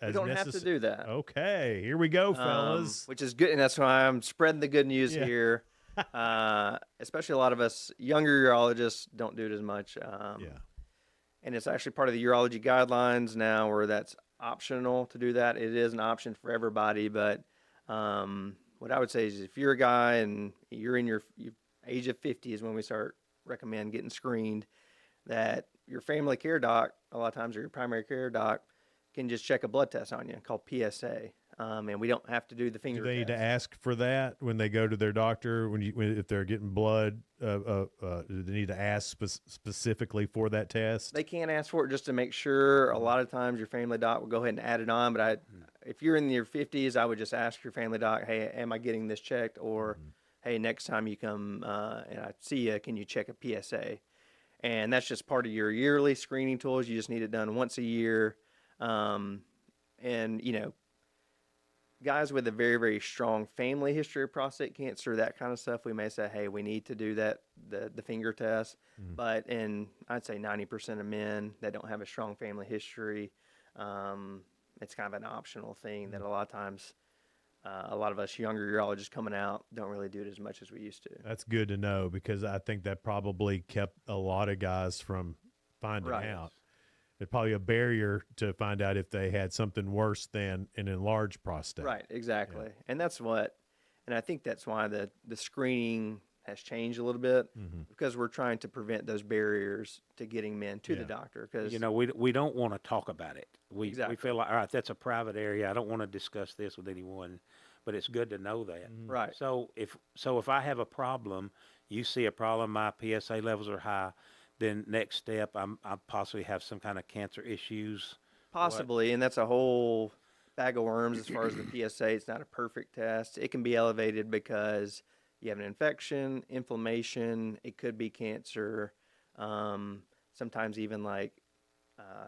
You don't have to do that. Okay, here we go, fellas. Which is good, and that's why I'm spreading the good news here. Especially a lot of us younger urologists don't do it as much. And it's actually part of the urology guidelines now where that's optional to do that. It is an option for everybody, but what I would say is if you're a guy and you're in your age of 50 is when we start recommend getting screened, that your family care doc, a lot of times, or your primary care doc, can just check a blood test on you called PSA, and we don't have to do the finger Do they need test. to ask for that when they go to their doctor? If they're getting blood, do they need to ask specifically for that test? They can ask for it just to make sure. A lot of times your family doc will go ahead and add it on, but if you're in your 50s, I would just ask your family doc, hey, am I getting this checked? Or, hey, next time you come and I see you, can you check a PSA? And that's just part of your yearly screening tools. You just need it done once a year. Guys with a very, very strong family history of prostate cancer, that kind of stuff, we may say, hey, we need to do that, the finger test. But I'd say 90% of men that don't have a strong family history, it's kind of an optional thing that a lot of times, a lot of us younger urologists coming out don't really do it as much as we used to. That's good to know, because I think that probably kept a lot of guys from finding out. It's probably a barrier to find out if they had something worse than an enlarged prostate. Right, exactly. Yeah. And I think that's why the screening has changed a little bit, because we're trying to prevent those barriers to getting men to the doctor. Because we don't want to talk about it. We feel like, all right, that's a private area. I don't want to discuss this with anyone, but it's good to know that. Right. So if I have a problem, you see a problem, my PSA levels are high, then next step, I possibly have some kind of cancer issues. Possibly, and that's a whole bag of worms as far as the PSA. It's not a perfect test. It can be elevated because you have an infection, inflammation. It could be cancer. Sometimes even like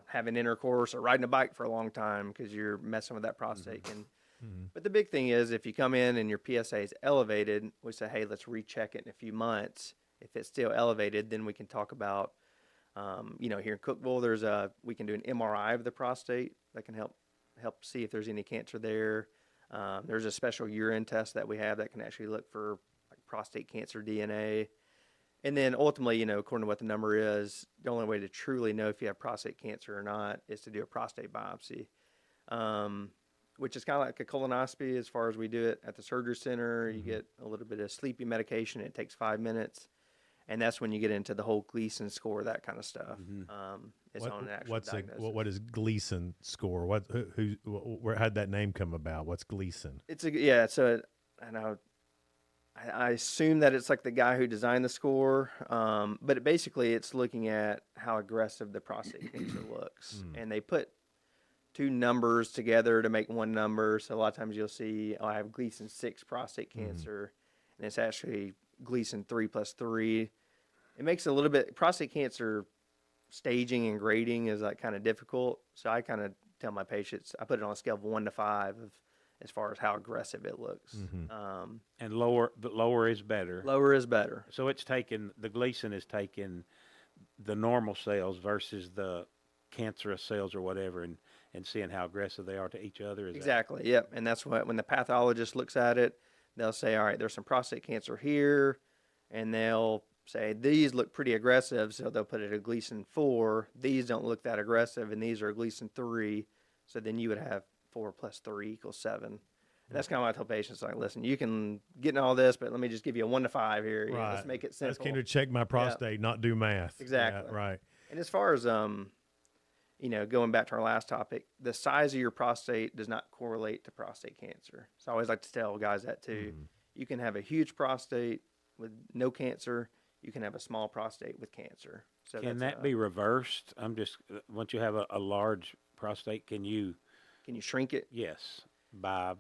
having intercourse or riding a bike for a long time because you're messing with that prostate. But the big thing is if you come in and your PSA is elevated, we say, hey, let's recheck it in a few months. If it's still elevated, then we can talk about, here in Cookeville, we can do an MRI of the prostate that can help see if there's any cancer there. There's a special urine test that we have that can actually look for prostate cancer DNA. And then ultimately, according to what the number is, the only way to truly know if you have prostate cancer or not is to do a prostate biopsy, which is kind of like a colonoscopy as far as we do it at the surgery center. You get a little bit of sleepy medication. It takes 5 minutes. And that's when you get into the whole Gleason score, that kind of stuff. It's on an actual diagnosis. What is Gleason score? How'd that name come about? What's Gleason? I know I assume that it's like the guy who designed the score, but basically it's looking at how aggressive the prostate cancer looks. And they put two numbers together to make one number. So a lot of times you'll see, I have Gleason 6 prostate cancer, and it's actually Gleason 3 plus 3. It makes it a little bit, prostate cancer staging and grading is like kind of difficult. So I kind of tell my patients, I put it on a scale of 1 to 5 as far as how aggressive it looks. And lower is better. Lower is better. So the Gleason is taking the normal cells versus the cancerous cells or whatever, and seeing how aggressive they are to each other. Exactly. Yep. And that's what, when the pathologist looks at it, they'll say, all right, there's some prostate cancer here, and they'll say these look pretty aggressive, so they'll put it at Gleason 4. These don't look that aggressive, and these are Gleason 3. So then you would have 4 plus 3 equals 7. And that's kind of what I tell patients, like, listen, you can get in all this, but let me just give you a 1 to 5 here. You know, let's make it simple. I just came to check my prostate, not do math. Exactly. Yeah, right. And as far as going back to our last topic, the size of your prostate does not correlate to prostate cancer. So I always like to tell guys that too. You can have a huge prostate with no cancer. You can have a small prostate with cancer. So can that be reversed? Once you have a large prostate, can you shrink it? Yes, by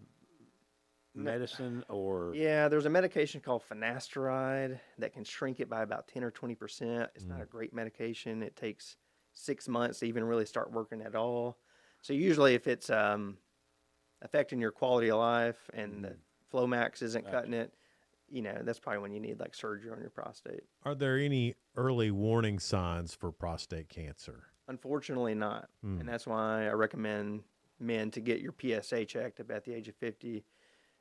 medicine or? Yeah, there's a medication called finasteride that can shrink it by about 10 or 20%. It's not a great medication. It takes 6 months to even really start working at all. So usually if it's affecting your quality of life and the Flomax isn't cutting it, that's probably when you need like surgery on your prostate. Are there any early warning signs for prostate cancer? Unfortunately not. And that's why I recommend men to get your PSA checked up at the age of 50,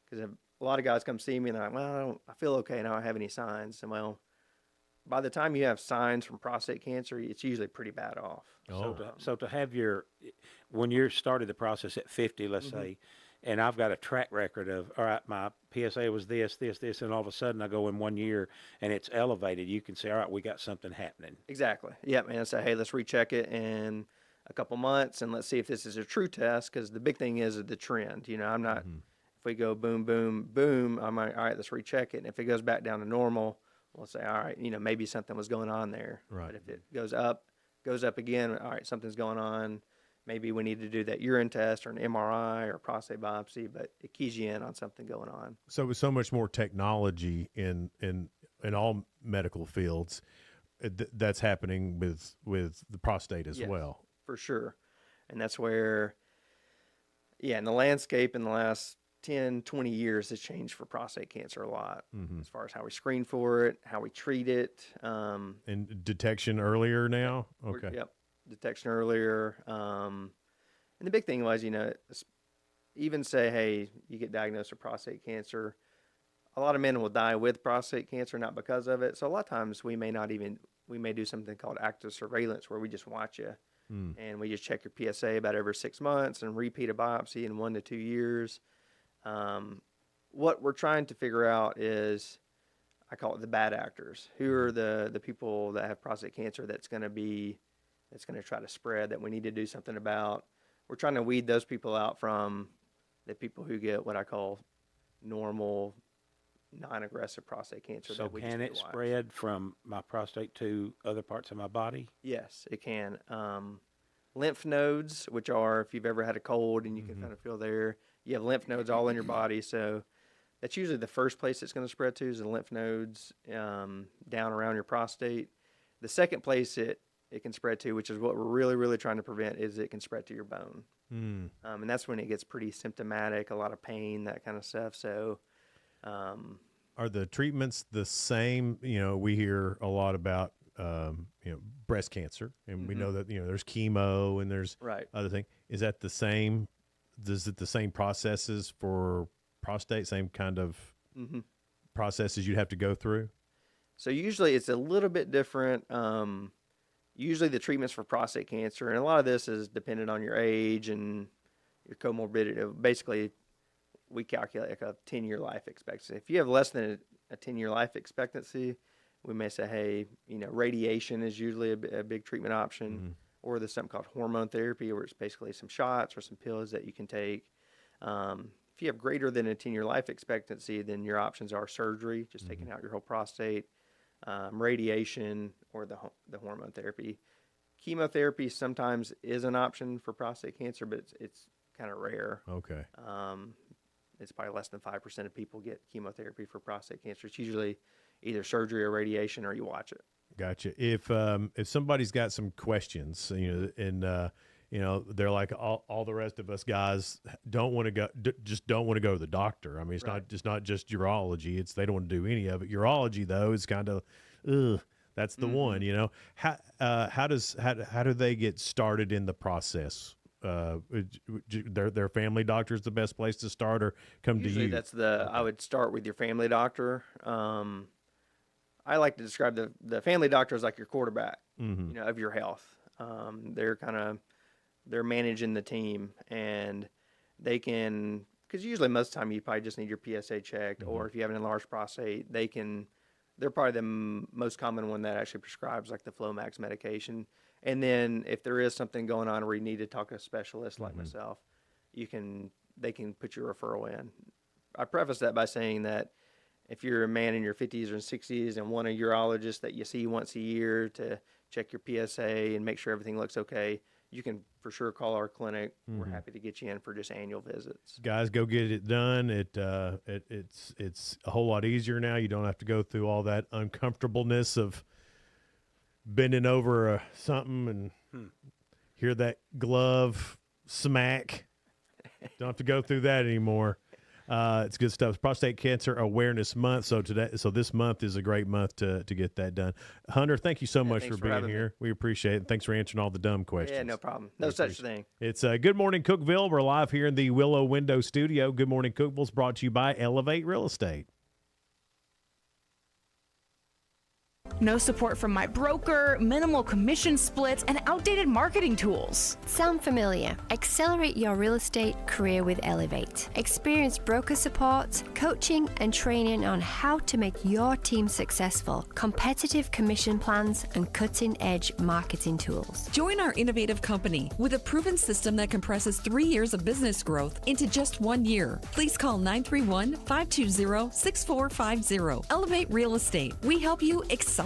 because a lot of guys come see me and they're like, well, I feel okay, I don't have any signs. And well, by the time you have signs from prostate cancer, it's usually pretty bad off. So to have when you started the process at 50, let's say, and I've got a track record of, all right, my PSA was this, and all of a sudden I go in 1 year and it's elevated, you can say, all right, we got something happening. Exactly. Yep. And say, hey, let's recheck it in a couple months and let's see if this is a true test, because the big thing is the trend. I'm not, if we go boom, boom, boom, I'm like, all right, let's recheck it. And if it goes back down to normal, we'll say, all right, maybe something was going on there. Right. But if it goes up again, all right, something's going on. Maybe we need to do that urine test or an MRI or prostate biopsy, but it keys you in on something going on. So with so much more technology in all medical fields, that's happening with the prostate as well. For sure. And that's where, and the landscape in the last 10, 20 years has changed for prostate cancer a lot, as far as how we screen for it, how we treat it. And detection earlier now? Okay. Yep. Detection earlier. And the big thing was, even say, hey, you get diagnosed with prostate cancer, a lot of men will die with prostate cancer, not because of it. So a lot of times we may do something called active surveillance, where we just watch you and we just check your PSA about every 6 months and repeat a biopsy in 1 to 2 years. What we're trying to figure out is, I call it the bad actors. Who are the people that have prostate cancer that's going to try to spread, that we need to do something about? We're trying to weed those people out from the people who get what I call normal, non-aggressive prostate cancer. So can it spread from my prostate to other parts of my body? Yes, it can. Lymph nodes, which are, if you've ever had a cold and you can kind of feel there, you have lymph nodes all in your body. So that's usually the first place it's going to spread to, is the lymph nodes down around your prostate. The second place it can spread to, which is what we're really, really trying to prevent, is it can spread to your bone. And that's when it gets pretty symptomatic, a lot of pain, that kind of stuff. So are the treatments the same? We hear a lot about breast cancer, and we know that there's chemo and there's other things. Is that the same? Is it the same processes for prostate? Same kind of processes you'd have to go through? So usually it's a little bit different. Usually the treatments for prostate cancer, and a lot of this is dependent on your age and your comorbidity. Basically, we calculate like a 10-year life expectancy. If you have less than a 10-year life expectancy, we may say, hey, radiation is usually a big treatment option, or there's something called hormone therapy, where it's basically some shots or some pills that you can take. If if you have greater than a 10-year life expectancy, then your options are surgery, just taking out your whole prostate, radiation, or the hormone therapy. Chemotherapy sometimes is an option for prostate cancer, but it's kind of rare. Okay. It's probably less than 5% of people get chemotherapy for prostate cancer. It's usually either surgery or radiation, or you watch it. Gotcha. If somebody's got some questions, and they're like all the rest of us guys don't want to go, just don't want to go to the doctor. I mean, it's not just urology. It's they don't want to do any of it. Urology though is kind of, that's the one. How do they get started in the process? Their family doctor is the best place to start, or come Usually to you? I would start with your family doctor. I like to describe the family doctor as like your quarterback, of your health. They're managing the team, and they can, because usually most of the time you probably just need your PSA checked, or if you have an enlarged prostate, they're probably the most common one that actually prescribes like the Flomax medication. And then if there is something going on where you need to talk to a specialist like myself, they can put your referral in. I preface that by saying that if you're a man in your 50s or 60s and want a urologist that you see once a year to check your PSA and make sure everything looks okay, you can for sure call our clinic. We're happy to get you in for just annual visits. Guys, go get it done. It's a whole lot easier now. You don't have to go through all that uncomfortableness of bending over something and hear that glove smack. Don't have to go through that anymore. It's good stuff. It's Prostate Cancer Awareness Month, so this month is a great month to get that done. Hunter, thank you so much for being here. We appreciate it. And thanks for answering all the dumb questions. Yeah, no problem. No such thing. It's Good Morning Cookeville. We're live here in the Willow Window Studio. Good Morning Cookeville is brought to you by Elevate Real Estate. No support from my broker, minimal commission splits, and outdated marketing tools. Sound familiar? Accelerate your real estate career with Elevate. Experience broker support, coaching, and training on how to make your team successful, competitive commission plans, and cutting-edge marketing tools. Join our innovative company with a proven system that compresses 3 years of business growth into just 1 year. Please call 931-520-6450. Elevate Real Estate. We help you accelerate.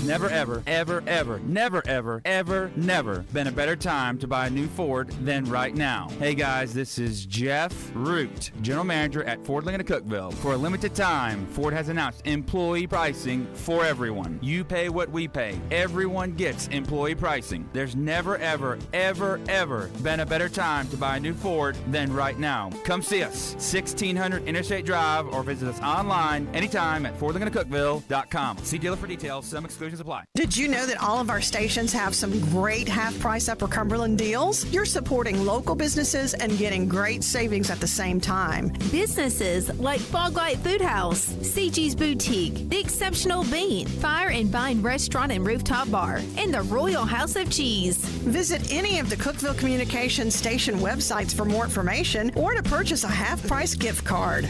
Never, ever, ever, ever, never, ever, ever, never been a better time to buy a new Ford than right now. Hey guys, this is Jeff Root, General Manager at Ford Lincoln of Cookeville. For a limited time, Ford has announced employee pricing for everyone. You pay what we pay. Everyone gets employee pricing. There's never, ever, ever, ever been a better time to buy a new Ford than right now. Come see us, 1600 Interstate Drive, or visit us online anytime at FordLincolnofCookeville.com. See dealer for details. Some exclusions apply. Did you know that all of our stations have some great half-price Upper Cumberland deals? You're supporting local businesses and getting great savings at the same time. Businesses like Fog Light Food House, CG's Boutique, The Exceptional Bean, Fire and Vine Restaurant and Rooftop Bar, and the Royal House of Cheese. Visit any of the Cookeville Communications station websites for more information or to purchase a half-price gift card.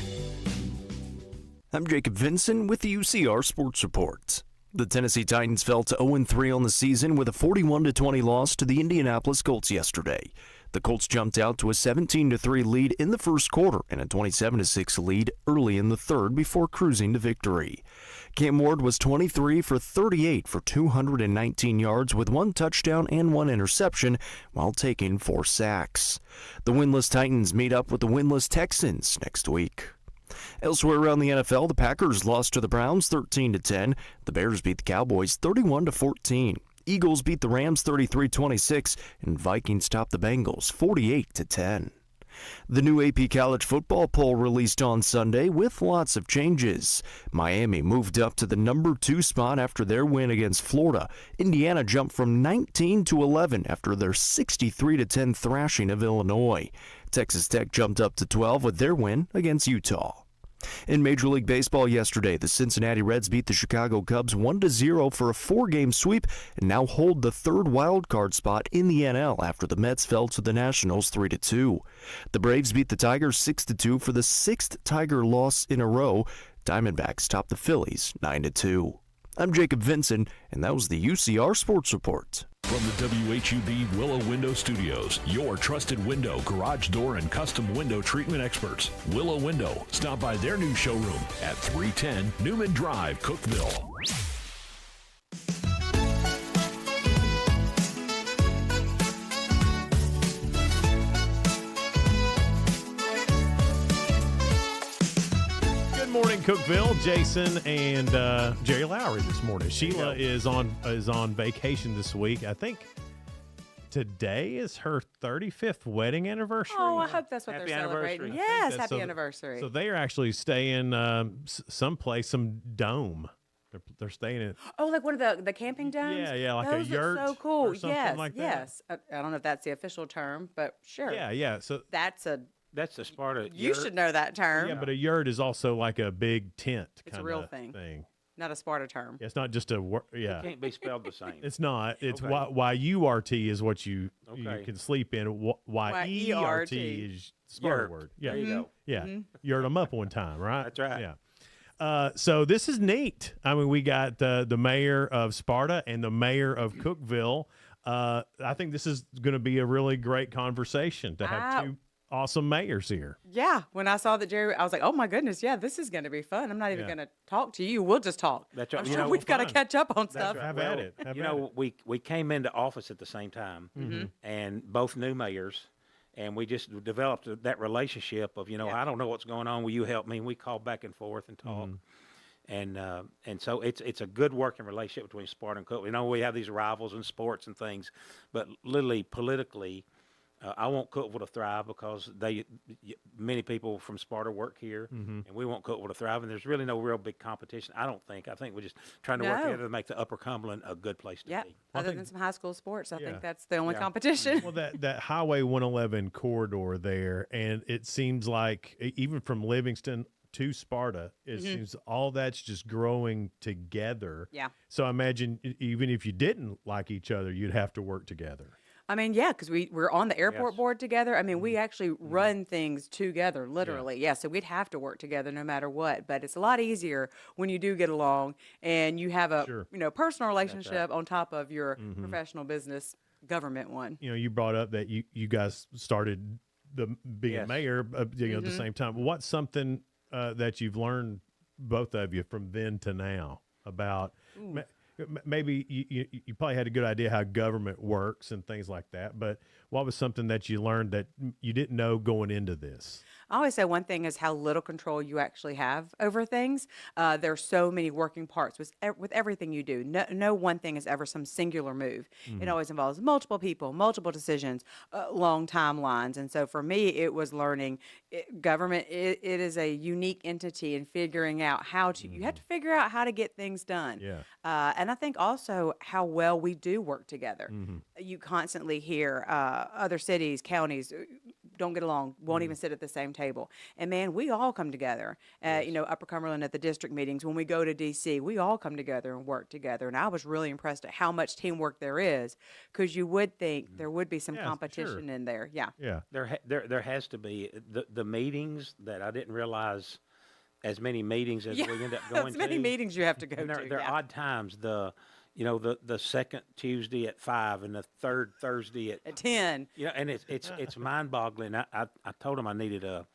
I'm Jacob Vinson with the UCR Sports Report. The Tennessee Titans fell to 0-3 on the season with a 41-20 loss to the Indianapolis Colts yesterday. The Colts jumped out to a 17-3 lead in the first quarter and a 27-6 lead early in the third before cruising to victory. Cam Ward was 23 for 38 for 219 yards with 1 touchdown and 1 interception while taking 4 sacks. The winless Titans meet up with the winless Texans next week. Elsewhere around the NFL, the Packers lost to the Browns 13-10. The Bears beat the Cowboys 31-14. Eagles beat the Rams 33-26, and Vikings topped the Bengals 48-10. The new AP College football poll released on Sunday with lots of changes. Miami moved up to the number 2 spot after their win against Florida. Indiana jumped from 19 to 11 after their 63-10 thrashing of Illinois. Texas Tech jumped up to 12 with their win against Utah. In Major League Baseball yesterday, the Cincinnati Reds beat the Chicago Cubs 1-0 for a 4-game sweep and now hold the 3rd wild card spot in the NL after the Mets fell to the Nationals 3-2. The Braves beat the Tigers 6-2 for the 6th Tiger loss in a row. Diamondbacks topped the Phillies 9-2. I'm Jacob Vinson, and that was the UCR Sports Report. From the WHUB Willow Window Studios, your trusted window, garage door, and custom window treatment experts. Willow Window. Stop by their new showroom at 310 Newman Drive, Cookeville. Morning Cookeville, Jason and Jerry Lowry this morning. Sheila is on vacation this week. I think today is her 35th wedding anniversary. Oh, I hope that's what Happy they're celebrating. anniversary. Yes, happy anniversary. So they are actually staying someplace, some dome. They're staying in. Oh, like one of the camping domes? Yeah, like Those a yurt. Are so cool. Or something Yes, like that. yes. I don't know if that's the official term, but sure. Yeah. So That's the Sparta. you yurt. should know that term. yeah, but a yurt is also like a big tent. It's a real thing. Not a Sparta term. Yeah, it's not just a It can't be spelled the same. It's not. It's Okay. Y-U-R-T is what you Okay. can sleep in. Y-E-R-T is the Sparta Yurt. word. Yeah. There you go. Yeah. Yurt them up one time, right? That's right. Yeah. So this is neat. I mean, we got the mayor of Sparta and the mayor of Cookeville. I think this is going to be a really great conversation to have two awesome mayors here. Yeah. When I saw that Jerry, I was like, oh my goodness, yeah, this is going to be fun. I'm not even going to talk to you. We'll just talk. That's right. I'm You sure know, we've got to fun. catch up on That's stuff. right. Have Well, at it. Have you at know, we came into office at the same time, and both new mayors, and we just developed that relationship of, I don't know what's going on. Will you help me? And we call back and forth and talk. And so it's a good working relationship between Sparta and Cookeville. We have these rivals in sports and things, but literally politically, I want Cookeville to thrive because many people from Sparta work here, and we want Cookeville to thrive. And there's really no real big competition, I don't think. I think we're just trying to work together to make the Upper Cumberland a good place to be. Other than some high school sports, I think that's the only competition. Well, that Highway 111 corridor there, and it seems like even from Livingston to Sparta, it seems all that's just growing together. Yeah. So I imagine even if you didn't like each other, you'd have to work together. I mean, yeah, because we're on the airport board together. I mean, we actually run things together, literally. Yeah, so we'd have to work together no matter what. But it's a lot easier when you do get along and you have a personal relationship on top of your professional business government one. You brought up that you guys started being mayor at the same time. What's something that you've learned, both of you, from then to now about maybe you probably had a good idea how government works and things like that, but what was something that you learned that you didn't know going into this? I always say one thing is how little control you actually have over things. There are so many working parts with everything you do. No one thing is ever some singular move. It always involves multiple people, multiple decisions, long timelines. And so for me, it was learning government. It is a unique entity, and figuring out how to. You have to figure out how to get things done. Yeah. And I think also how well we do work together. You constantly hear other cities, counties don't get along, won't even sit at the same table. And man, we all come together. Upper Cumberland at the district meetings, when we go to DC, we all come together and work together. And I was really impressed at how much teamwork there is, because you would think there would be some competition in there. Yeah. Yeah. There has to be the meetings that I didn't realize as many meetings as we end up going to. As many meetings you have to go and to. They're odd times. The second Tuesday at 5 and the third Thursday at 10. And it's mind-boggling. I told him I needed a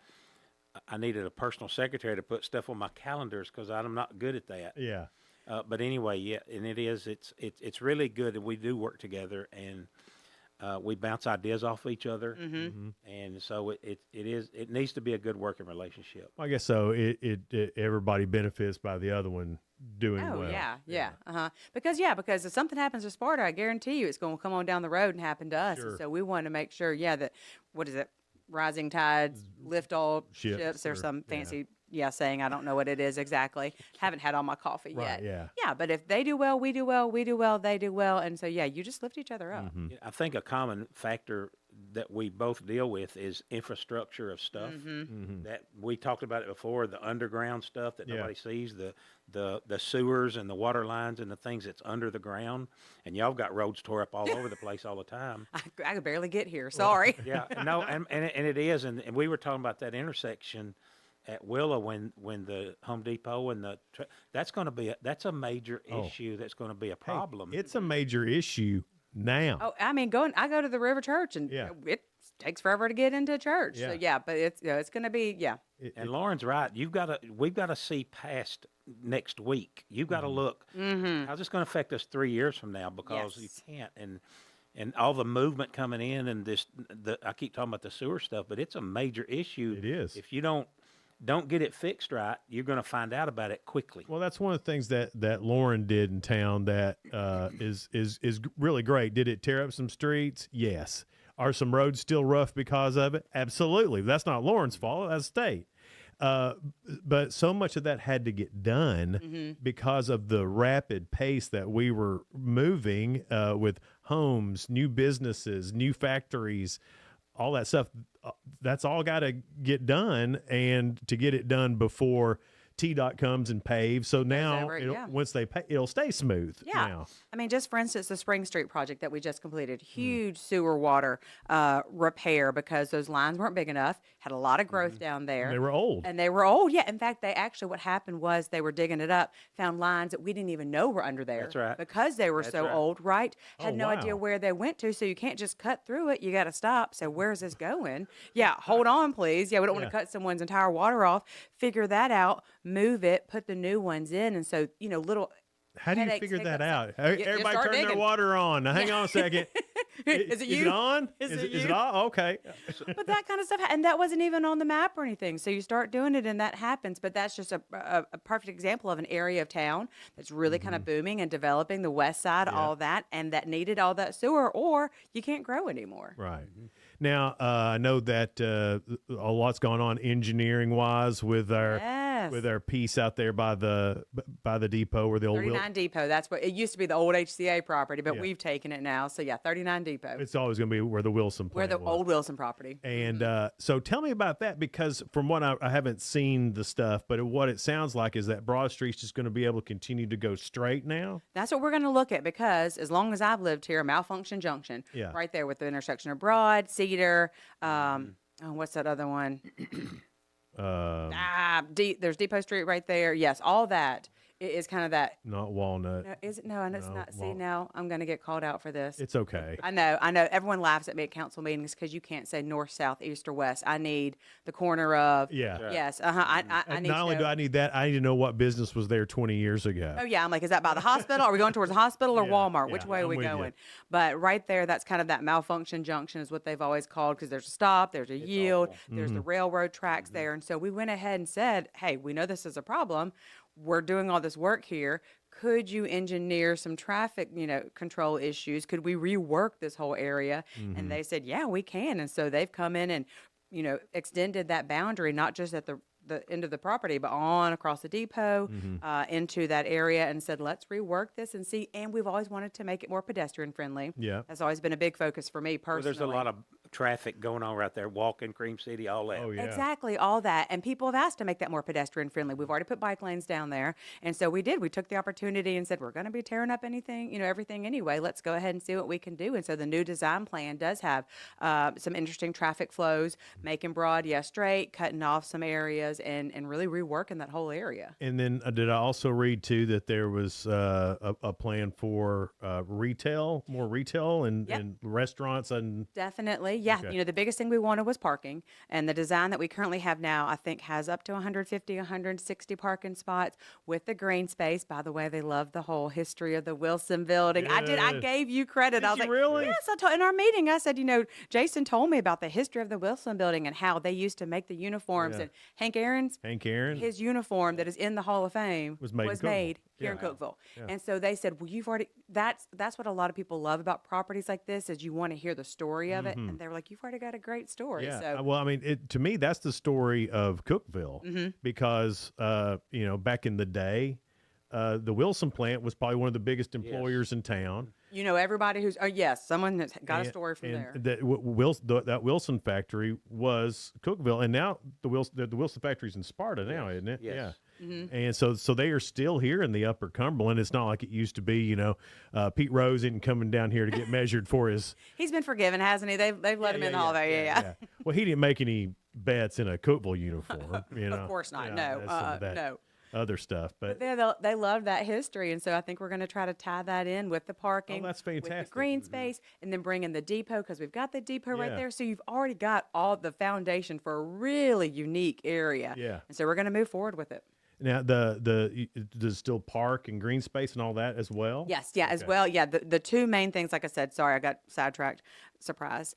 personal secretary to put stuff on my calendars because I'm not good at that. Yeah. But anyway, and it's really good that we do work together, and we bounce ideas off each other, and so it needs to be a good working relationship. I guess so. It everybody benefits by the other one doing well. Because if something happens to Sparta, I guarantee you it's going to come on down the road and happen to us. And so we want to make sure, that rising tides lift all ships. There's some fancy saying. I don't know what it is exactly. Haven't had all my coffee yet. Yeah, but if they do well, we do well, we do well, they do well, and so you just lift each other up. I think a common factor that we both deal with is infrastructure of stuff. That we talked about it before, the underground stuff that nobody sees, the sewers and the water lines and the things that's under the ground. And y'all got roads tore up all over the place all the time. I could barely get here. Sorry. And it is. And we were talking about that intersection at Willow when the Home Depot and that's a major issue. That's going to be a problem. It's a major issue now. Oh, I mean, I go to the River Church, and it takes forever to get into church. So but it's it's going to be And Lauren's right. We've got to see past next week. You've got to look. How's this going to affect us 3 years from now? Because you can't. And all the movement coming in, and I keep talking about the sewer stuff, but it's a major issue. It is. If you don't get it fixed right, you're going to find out about it quickly. Well, that's one of the things that Laurin did in town that is really great. Did it tear up some streets? Yes. Are some roads still rough because of it? Absolutely. That's not Laurin's fault. That's state. But so much of that had to get done because of the rapid pace that we were moving with homes, new businesses, new factories, all that stuff. That's all got to get done, and to get it done before TDOT comes and paves. So now, once they pay, it'll stay smooth. Yeah. Now. I mean, just for instance, the Spring Street project that we just completed, huge sewer water repair because those lines weren't big enough, had a lot of growth down there. And they were old. Yeah. In fact, what happened was they were digging it up, found lines that we didn't even know were under there. That's right. Because they were old, right? Had no idea where they went to, so you can't just cut through it. You got to stop. So where's this going? Yeah, hold on, please. Yeah, we don't want to cut someone's entire water off. Figure that out. Move it, put the new ones in, and so little. How do you figure that out? Everybody turn their water on. Now, hang on a second. Is it you? Is it on? Is it on? Okay. But that kind of stuff, and that wasn't even on the map or anything. So you start doing it, and that happens. But that's just a perfect example of an area of town that's really kind of booming and developing. The west side, all that, and that needed all that sewer, or you can't grow anymore. Right. Now, I know that a lot's gone on engineering-wise with our piece out there by the depot where the old 39 Depot. That's what it used to be, the old HCA property, but we've taken it now. So 39 Depot. It's always going to be where the Wilson plant was. Old Wilson property. And so tell me about that, because from what I haven't seen the stuff, but what it sounds like is that Broad Street's just going to be able to continue to go straight now. That's what we're going to look at, because as long as I've lived here, Malfunction Junction, right there with the intersection of Broad, Cedar, what's that other one? There's Depot Street right there. Yes, all that is kind of that. Not Walnut. No, is it? No, and it's not. See, now I'm going to get called out for this. It's okay. I know. Everyone laughs at me at council meetings because you can't say north, south, east, or west. I need the corner of. Yes. I need. Not only do I need that, I need to know what business was there 20 years ago. Oh yeah, I'm like, is that by the hospital? Are we going towards the hospital or Walmart? Which way are we going? But right there, that's kind of that Malfunction Junction is what they've always called, because there's a stop, there's a yield, there's the railroad tracks there, and so we went ahead and said, hey, we know this is a problem. We're doing all this work here. Could you engineer some traffic, control issues? Could we rework this whole area? And they said, yeah, we can. And so they've come in and, extended that boundary, not just at the end of the property, but on across the depot into that area, and said, let's rework this and see. And we've always wanted to make it more pedestrian friendly. Yeah. That's always been a big focus for me personally. Well, there's a lot of traffic going on right there, walking Cream City, all that. Oh, yeah. Exactly, all that. And people have asked to make that more pedestrian friendly. We've already put bike lanes down there. And so we did. We took the opportunity and said, we're going to be tearing up everything anyway. Let's go ahead and see what we can do. And so the new design plan does have some interesting traffic flows, making Broad, straight, cutting off some areas, and really reworking that whole area. And then did I also read, too, that there was a plan for more retail and restaurants? And Definitely. Yeah. Okay. The biggest thing we wanted was parking, and the design that we currently have now, I think, has up to 150, 160 parking spots with the green space. By the way, they love the whole history of the Wilson building. Yes. I gave you credit. I was like, really? Yes. In our meeting, I said, Jason told me about the history of the Wilson building and how they used to make the uniforms. And Hank Aaron, his uniform that is in the Hall of Fame was made here in Cookeville. Yeah. And so they said, well, you've already, that's what a lot of people love about properties like this, is you want to hear the story of it. And they were like, you've already got a great story. Yeah. So, well, I mean, to me, that's the story of Cookeville, because, back in the day, the Wilson plant was probably one of the biggest employers in town. Everybody who's, someone that's got a story from there. That Wilson factory was Cookeville, and now the Wilson factory's in Sparta now, isn't it? Yes. Yeah. And so they are still here in the Upper Cumberland. It's not like it used to be. Pete Rose isn't coming down here to get measured for his. He's been forgiven, hasn't he? They've let him in the hall there. Yeah. Well, he didn't make any bets in a Cookeville uniform. Of course not. No. other stuff. But they love that history, and so I think we're going to try to tie that in with the parking. Oh, that's fantastic. With the green space, and then bring in the depot, because we've got the depot right Yeah. there. So you've already got all the foundation for a really unique area. Yeah. And so we're going to move forward with it. Now, does still park and green space and all that as well? Yes, yeah, as Okay. well. Yeah, the two main things, like I said, sorry, I got sidetracked. Surprise.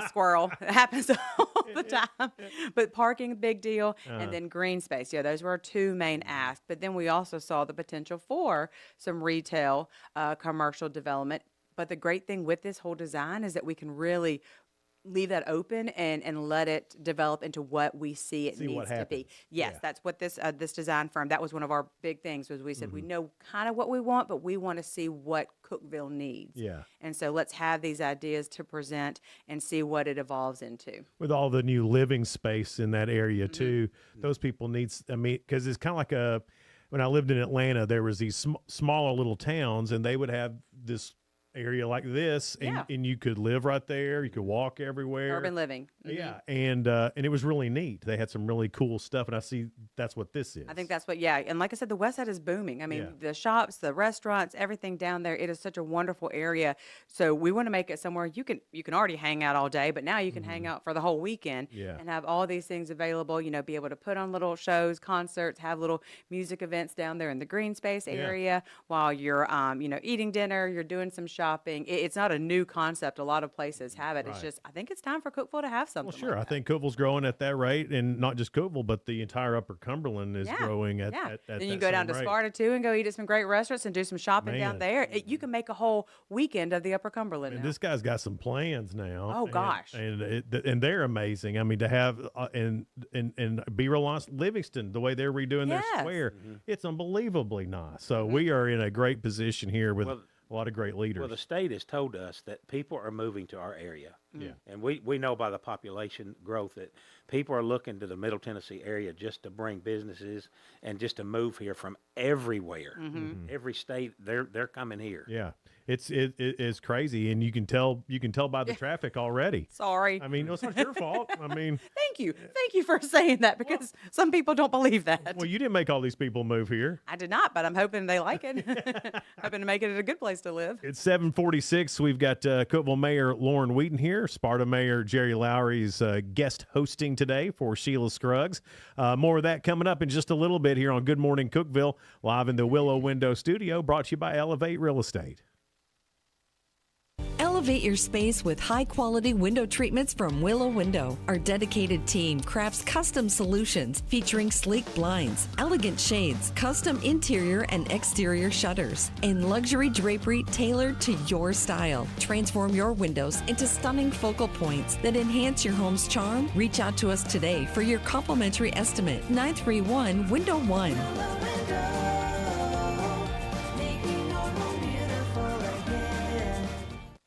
Squirrel. It happens all the time. But parking, big deal. And then green space. Yeah, those were our two main asks. But then we also saw the potential for some retail, commercial development. But the great thing with this whole design is that we can really leave that open and let it develop into what we see it See what needs to be. happens. Yes, Yeah. that's what this design firm, that was one of our big things, was we said we Mm-hmm. know kind of what we want, but we want to see what Cookeville needs. Yeah. And so let's have these ideas to present and see what it evolves into. With all the new living space in that area Mm-hmm. too, those people need. I mean, because it's kind of like when I lived in Atlanta, there was these smaller little towns, and they would have this area like this, and, Yeah. and you could live right there. You could walk everywhere. Urban living. Mhm. Yeah, and it was really neat. They had some really cool stuff, and I see that's what this is. I think that's what, yeah. And like I said, the West Side is booming. I mean, Yeah. the shops, the restaurants, everything down there, it is such a wonderful area. So we want to make it somewhere you can already hang out all day, but now you can hang out for the whole weekend Yeah. and have all these things available, be able to put on little shows, concerts, have little music events down there in the green space area while you're, eating dinner, you're doing some shopping. It's not a new concept. A lot of places have it. It's Right. just, I think it's time for Cookeville to have something. Well, sure. like I that. think Cookeville's growing at that rate, and not just Cookeville, but the entire Upper Cumberland is growing at yeah. at Then that you go down same to rate. Sparta too and go eat at some great restaurants and do some shopping down Man. there. You can make a whole weekend of the Upper Cumberland. And now. this guy's got some plans now. Oh, gosh. and they're amazing. I mean, to have and be real honest, Livingston, the way they're redoing their Yes. square, it's unbelievably nice. So we are in a great position here with Well, a lot of great leaders. Well, the state has told us that people are moving to our area. Yeah. And we know by the population growth that people are looking to the Middle Tennessee area just to bring businesses and just to move here from everywhere. Every state, they're coming here. Yeah, it's crazy, and you can tell by the traffic already. Sorry. I mean, it's not your fault. I mean, Thank you for saying that, because some people don't believe that. well, you didn't make all these people move here. I did not, but I'm hoping they like it. Hoping to make it a good place to live. It's 7:46. We've got Cookeville Mayor Laurin Wheaton here. Sparta Mayor Jerry Lowry's guest hosting today for Sheila Scruggs. More of that coming up in just a little bit here on Good Morning Cookeville, live in the Willow Window Studio, brought to you by Elevate Real Estate. Elevate your space with high-quality window treatments from Willow Window. Our dedicated team crafts custom solutions featuring sleek blinds, elegant shades, custom interior and exterior shutters, and luxury drapery tailored to your style. Transform your windows into stunning focal points that enhance your home's charm. Reach out to us today for your complimentary estimate. 931-WINDOW-1.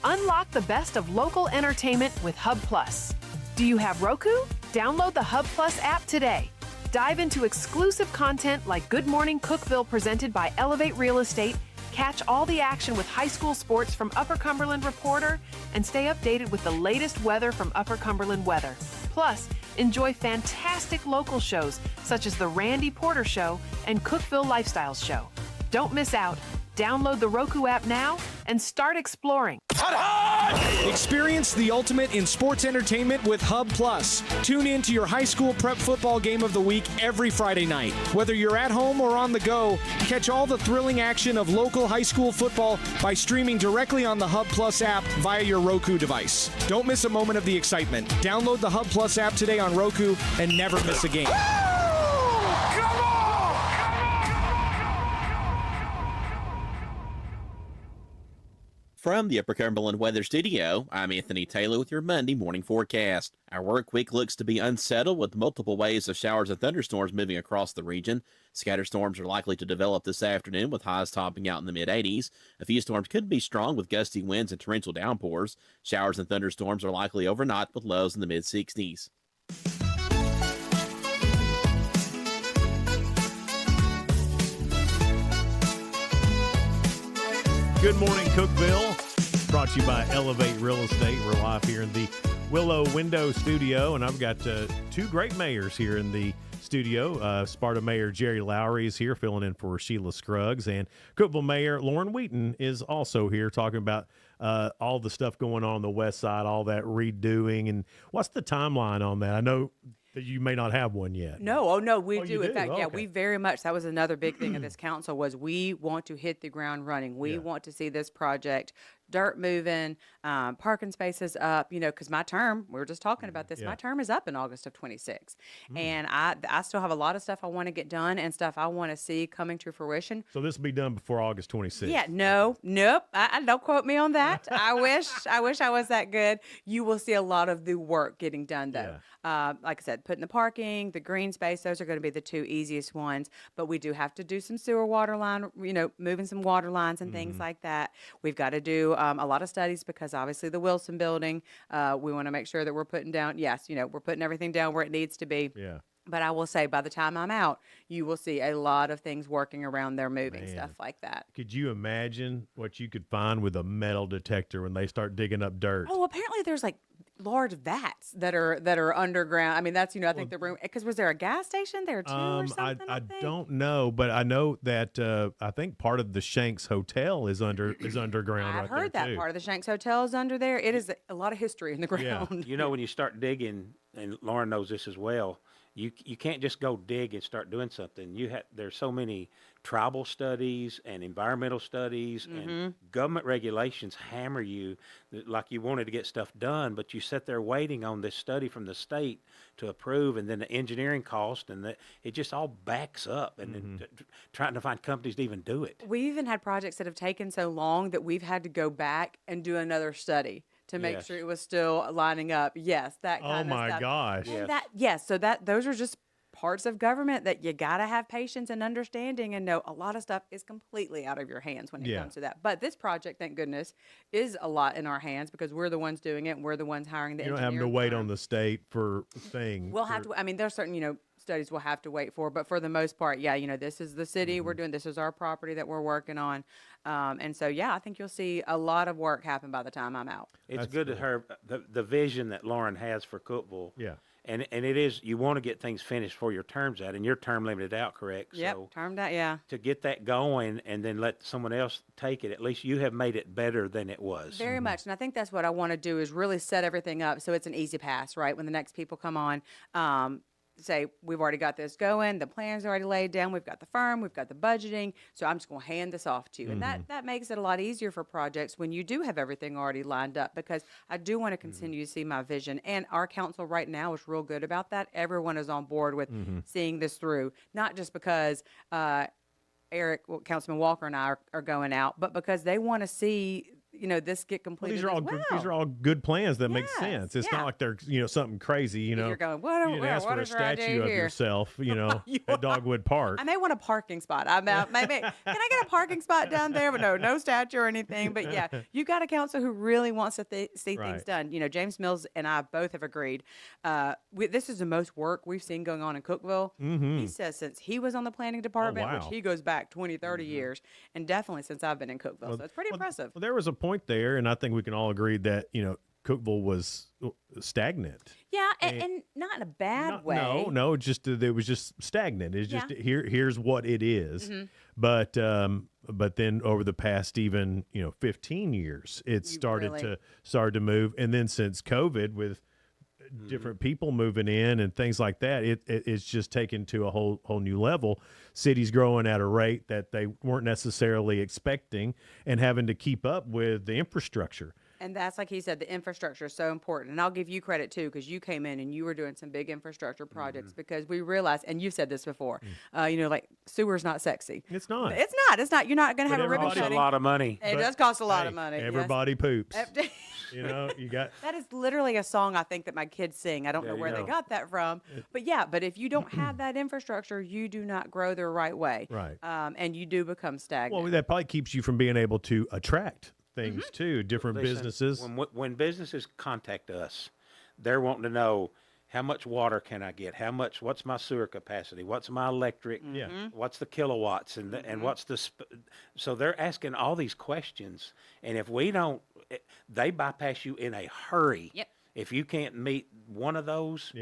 Unlock the best of local entertainment with Hub Plus. Do you have Roku? Download the Hub Plus app today. Dive into exclusive content like Good Morning Cookeville presented by Elevate Real Estate, catch all the action with high school sports from Upper Cumberland Reporter, and stay updated with the latest weather from Upper Cumberland Weather. Plus, enjoy fantastic local shows such as The Randy Porter Show and Cookeville Lifestyles Show. Don't miss out. Download the Roku app now and start exploring. Experience the ultimate in sports entertainment with Hub Plus. Tune in to your high school prep football game of the week every Friday night. Whether you're at home or on the go, catch all the thrilling action of local high school football by streaming directly on the Hub Plus app via your Roku device. Don't miss a moment of the excitement. Download the Hub Plus app today on Roku and never miss a game. From the Upper Cumberland Weather Studio, I'm Anthony Taylor with your Monday morning forecast. Our work week looks to be unsettled with multiple waves of showers and thunderstorms moving across the region. Scattered storms are likely to develop this afternoon with highs topping out in the mid-80s. A few storms could be strong with gusty winds and torrential downpours. Showers and thunderstorms are likely overnight with lows in the mid-60s. Good morning, Cookeville. Brought to you by Elevate Real Estate. We're live here in the Willow Window Studio, and I've got two great mayors here in the studio. Sparta Mayor Jerry Lowry is here filling in for Sheila Scruggs. And Cookeville Mayor Laurin Wheaton is also here talking about all the stuff going on the west side, all that redoing. And what's the timeline on that? I know that you may not have one yet. No, we do. You In fact, do? yeah, Okay. we very much, that was another big thing of this council was we want to hit the ground running. We want to see this project dirt moving, parking spaces up, because my term, we were just talking about this, my term is up in August of 26. And I still have a lot of stuff I want to get done and stuff I want to see coming to fruition. So this will be done before August 26th. Yeah, nope. I don't quote me on that. I wish I was that good. You will see a lot of the work getting done though. Like I said, putting the parking, the green space, those are going to be the two easiest ones. But we do have to do some sewer water line, moving some water lines and things like that. We've got to do a lot of studies because obviously the Wilson building, we want to make sure that we're putting down, we're putting everything down where it needs to be. Yeah. But I will say by the time I'm out, you will see a lot of things working around there, moving Man. stuff like that. Could you imagine what you could find with a metal detector when they start digging up dirt? Oh, apparently there's like large vats that are underground. I mean, that's, I think the room, because was there a gas station there too or something? I don't know, but I know that I think part of the Shanks Hotel is underground. I've heard that part of the Shanks Hotel is under there. It is a lot of history in the ground. When you start digging, and Lauren knows this as well, you can't just go dig and start doing something. There's so many tribal studies and environmental studies and government regulations hammer you like you wanted to get stuff done, but you sit there waiting on this study from the state to approve, and then the engineering cost, and it just all backs up, and then trying to find companies to even do it. We even had projects that have taken so long that we've had to go back and do another study to make sure it was still lining up. Yes, that kind of stuff. Oh my gosh. And so those are just parts of government that you got to have patience and understanding and know a lot of stuff is completely out of your hands when it comes to that. But this project, thank goodness, is a lot in our hands because we're the ones doing it and we're the ones hiring the engineering. You don't have to wait on the state for things. We'll have to, there's certain, studies we'll have to wait for, but for the most part, this is the city we're doing, this is our property that we're working on. And so, I think you'll see a lot of work happen by the time I'm out. It's good to her, the vision that Lauren has for Cookeville. Yeah. And it is, you want to get things finished before your term's out, and your term limited out, correct? Yep, so termed out, yeah. To get that going and then let someone else take it, at least you have made it better than it was. Very much, and I think that's what I want to do is really set everything up so it's an easy pass, right? When the next people come on, say, we've already got this going, the plan's already laid down, we've got the firm, we've got the budgeting, so I'm just going to hand this off to you. And that makes it a lot easier for projects when you do have everything already lined up, because I do want to continue to see my vision. And our council right now is real good about that. Everyone is on board with seeing this through, not just because Councilman Walker and I are going out, but because they want to see this get completed. These are all good plans that make sense. It's not like they're something crazy. You're going, what ask for a statue of yourself. At Dogwood Park. I may want a parking spot. Maybe can I get a parking spot down there? But no statue or anything. But you got a council who really wants to see things done. James Mills and I both have agreed. This is the most work we've seen going on in Cookeville. He says since he was on the planning department, which he goes back 20, 30 years, and definitely since I've been in Cookeville. So it's pretty impressive. Well, there was a point there, and I think we can all agree that Cookeville was stagnant. Yeah, and not in a bad way. No, just it was just stagnant. It's just here's what it is. But then over the past even 15 years, it started to move, and then since COVID with different people moving in and things like that, it's just taken to a whole new level. Cities growing at a rate that they weren't necessarily expecting, and having to keep up with the infrastructure. And that's, like he said, the infrastructure is so important. And I'll give you credit, too, because you came in and you were doing some big infrastructure projects because we realized, and you've said this before, like sewer's not sexy. It's not. It's not. You're not going to have a ribbon cutting. It costs a lot of money. It does cost a lot of money. Everybody poops. You got. That is literally a song I think that my kids sing. I don't know where they got that from. But if you don't have that infrastructure, you do not grow the right way. Right. And you do become stagnant. Well, that probably keeps you from being able to attract things too, different businesses. When businesses contact us, they're wanting to know how much water can I get, what's my sewer capacity, what's my electric, what's the kilowatts, and what's the so they're asking all these questions, and if we don't, they bypass you in a hurry. Yep. If you can't meet one of those,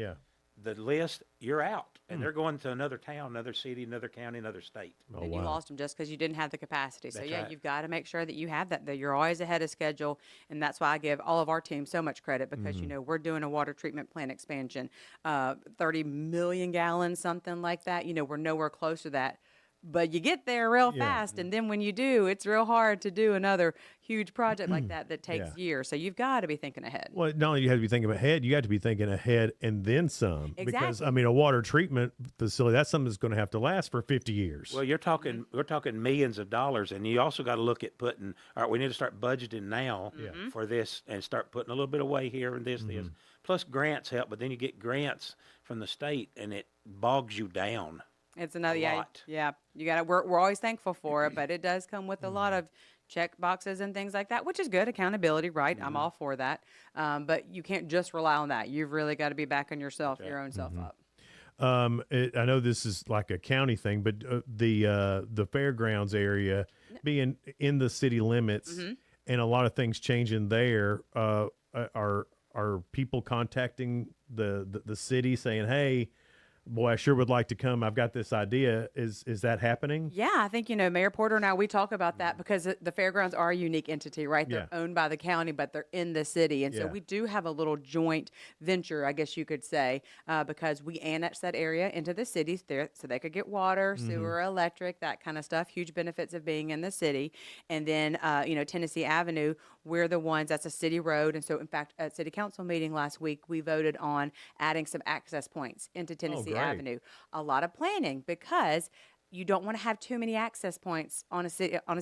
the list, you're out. And they're going to another town, another city, another county, another state. And you lost them just because you didn't have the capacity. So That's yeah, right. you've got to make sure that you have that you're always ahead of schedule. And that's why I give all of our teams so much credit because, you know, we're doing a water treatment plant expansion, 30 million gallons, something like that. You know, we're nowhere close to that. But you get there real fast, and then when you do, it's real hard to do another huge project like that takes years. So you've got to be thinking ahead. Well, not only you have to be thinking ahead, you have to be thinking ahead and then some. Because Exactly. I mean, a water treatment facility, that's something that's going to have to last for 50 years. Well, we're talking millions of dollars, and you also got to look at putting. All right, we need to start budgeting now for this, and start putting a little bit away here and this. Plus, grants help, but then you get grants from the state, and it bogs you down. It's another, lot. yeah. You got to. We're always thankful for it, but it does come with a lot of check boxes and things like that, which is good. Accountability, right? I'm all for that. But you can't just rely on that. You've really got to be backing yourself, your own self up. I know this is like a county thing, but the fairgrounds area being in the city limits and a lot of things changing there, are people contacting the city saying, hey, boy, I sure would like to come. I've got this idea. Is that happening? Yeah, I think, Mayor Porter and I, we talk about that because the fairgrounds are a unique entity, right? They're owned by the county, but they're in the city. And so we do have a little joint venture, I guess you could say, because we annexed that area into the cities there so they could get water, sewer, electric, that kind of stuff. Huge benefits of being in the city. And then, Tennessee Avenue, we're the ones, that's a city road. And so, in fact, at City Council meeting last week, we voted on adding some access points into Tennessee Avenue. A lot of planning because you don't want to have too many access points on a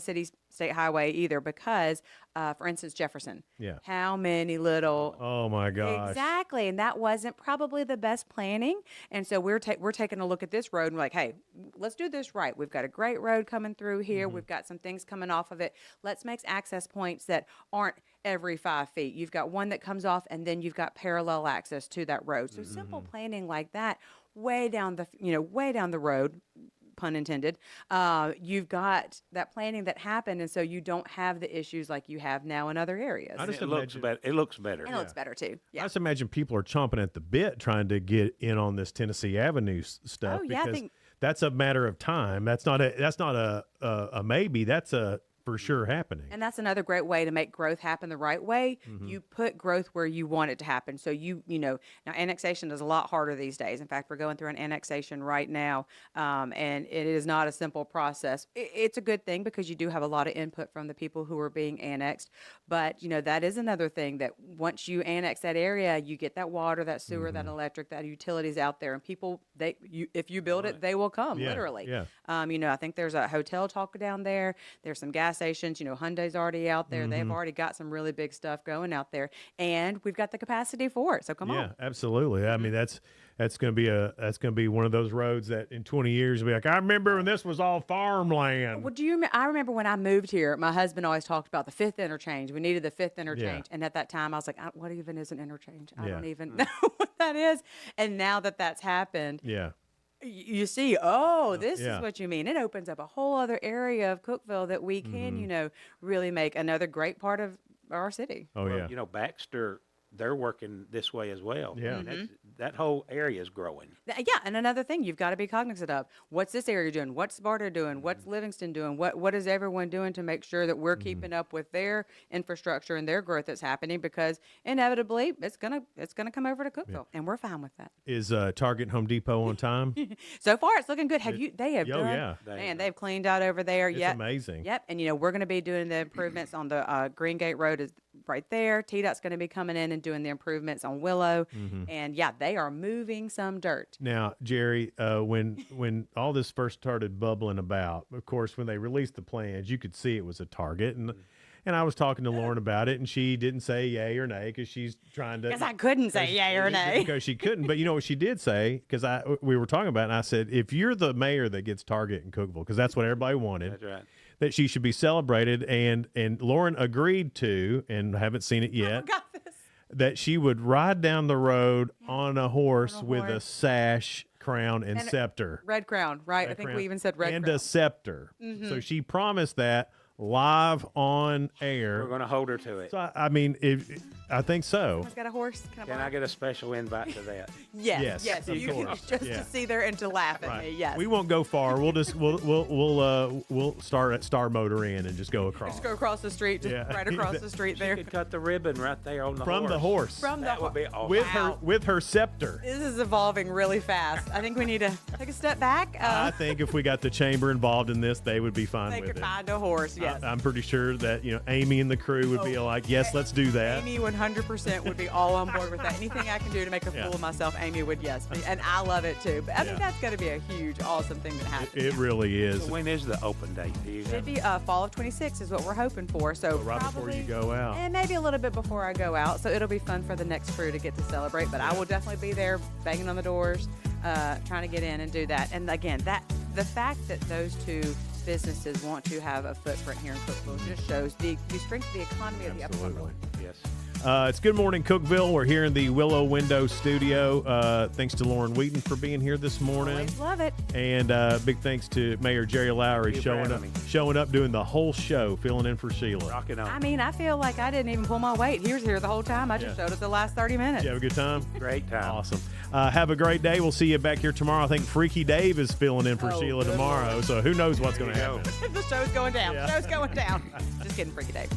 city state highway either because, for instance, Jefferson. Yeah. How many little. Oh, my gosh. Exactly. And that wasn't probably the best planning. And so we're taking a look at this road and we're like, hey, let's do this right. We've got a great road coming through here. We've got some things coming off of it. Let's make access points that aren't every 5 feet. You've got one that comes off and then you've got parallel access to that road. So simple planning like that, way down the road, pun intended, you've got that planning that happened, and so you don't have the issues like you have now in other areas. It looks better. It looks better. And it looks better too. I just imagine people are chomping at the bit trying to get in on this Tennessee Avenue stuff because that's a matter of time. That's not a maybe. That's a for sure happening. And that's another great way to make growth happen the right way. You put growth where you want it to happen. So now annexation is a lot harder these days. In fact, we're going through an annexation right now, and it is not a simple process. It's a good thing because you do have a lot of input from the people who are being annexed. But, that is another thing that once you annex that area, you get that water, that sewer, that electric, that utilities out there. And people, if you build it, they will come, literally. Yeah. I think there's a hotel talk down there. There's some gas stations. Hyundai's already out there. They've already got some really big stuff going out there, and we've got the capacity for it. So come on. Yeah, absolutely. I mean, that's going to be one of those roads that in 20 years will be like, I remember when this was all farmland. Well, I remember when I moved here, my husband always talked about the 5th interchange. We needed the 5th interchange, and at that time I was like, what even is an interchange? I don't even know what that is. And now that's happened. Yeah. You see, this is what you mean. It opens up a whole other area of Cookeville that we can, really make another great part of our city. Oh, Well, yeah. Baxter, they're working this way as well. Yeah. I mean, that whole area is growing. Yeah, and another thing you've got to be cognizant of. What's this area doing? What's Sparta doing? What's Livingston doing? What is everyone doing to make sure that we're keeping up with their infrastructure and their growth that's happening? Because inevitably it's gonna come over to Cookeville, and we're fine with that. Is Target Home Depot on time? So far, it's looking good. They have Oh, done. yeah. Man, they've cleaned out over there. It's amazing. Yep, and we're going to be doing the improvements on the Green Gate Road is right there. TDOT's going to be coming in and doing the improvements on Willow, and they are moving some dirt. Now, Jerry, when all this first started bubbling about, of course, when they released the plans, you could see it was a Target, and I was talking to Laurin about it, and she didn't say yay or nay because she's trying to. Because I couldn't say yay or nay. Because she couldn't, but you know what she did say? Because we were talking about it, and I said, if you're the mayor that gets Target in Cookeville, because that's what everybody wanted. That's right. That she should be celebrated, and Laurin agreed to, and I haven't seen it yet. That she would ride down the road on a horse with a sash, crown, and scepter. Red crown, right? I think we even said red and crown. a scepter. So she promised that live on air. We're going to hold her to it. So, I mean, I think so. Someone's got a horse. Can I get a special invite to that? Yes. of You course. just Yeah. to see there and to laugh at me. Yes. We won't go far. We'll just we'll start at Star Motor Inn and just go across. Just go across the street, just right across the street there. You could cut the ribbon right there on the From horse. the horse. From the That would be awesome. with her scepter. This is evolving really fast. I think we need to take a step back. I think if we got the chamber involved in this, they would be fine They with could it. find a horse. Yes. I'm pretty sure that Amy and the crew would be like, yes, let's do that. Amy 100% would be all on board with that. Anything I can do to make a fool of myself, Amy would yes. And I love it too. But I think that's going to be a huge, awesome thing that happens. It really is. So when is the open date? Do you It'd be fall of 26 is what we're hoping for. So right before you go out. And maybe a little bit before I go out. So it'll be fun for the next crew to get to celebrate. But I will definitely be there banging on the doors, trying to get in and do that. And again, the fact that those two businesses want to have a footprint here in Cookeville just shows the strength of the economy of the Upper Cumberland. Yes. It's Good Morning Cookeville. We're here in the Willow Window studio. Thanks to Laurin Wheaton for being here this morning. Always love it. And big thanks to Mayor Jerry Lowry Thank you for having me. showing up, doing the whole show, filling in for Sheila. Rocking on. I mean, I feel like I didn't even pull my weight. He was here the whole time. I just showed up the last 30 minutes. Did you have a good time? Great time. Awesome. Have a great day. We'll see you back here tomorrow. I think Freaky Dave is filling in for Sheila tomorrow. So who knows what's going to happen. The show's going down. The show's going down. Just kidding, Freaky Dave.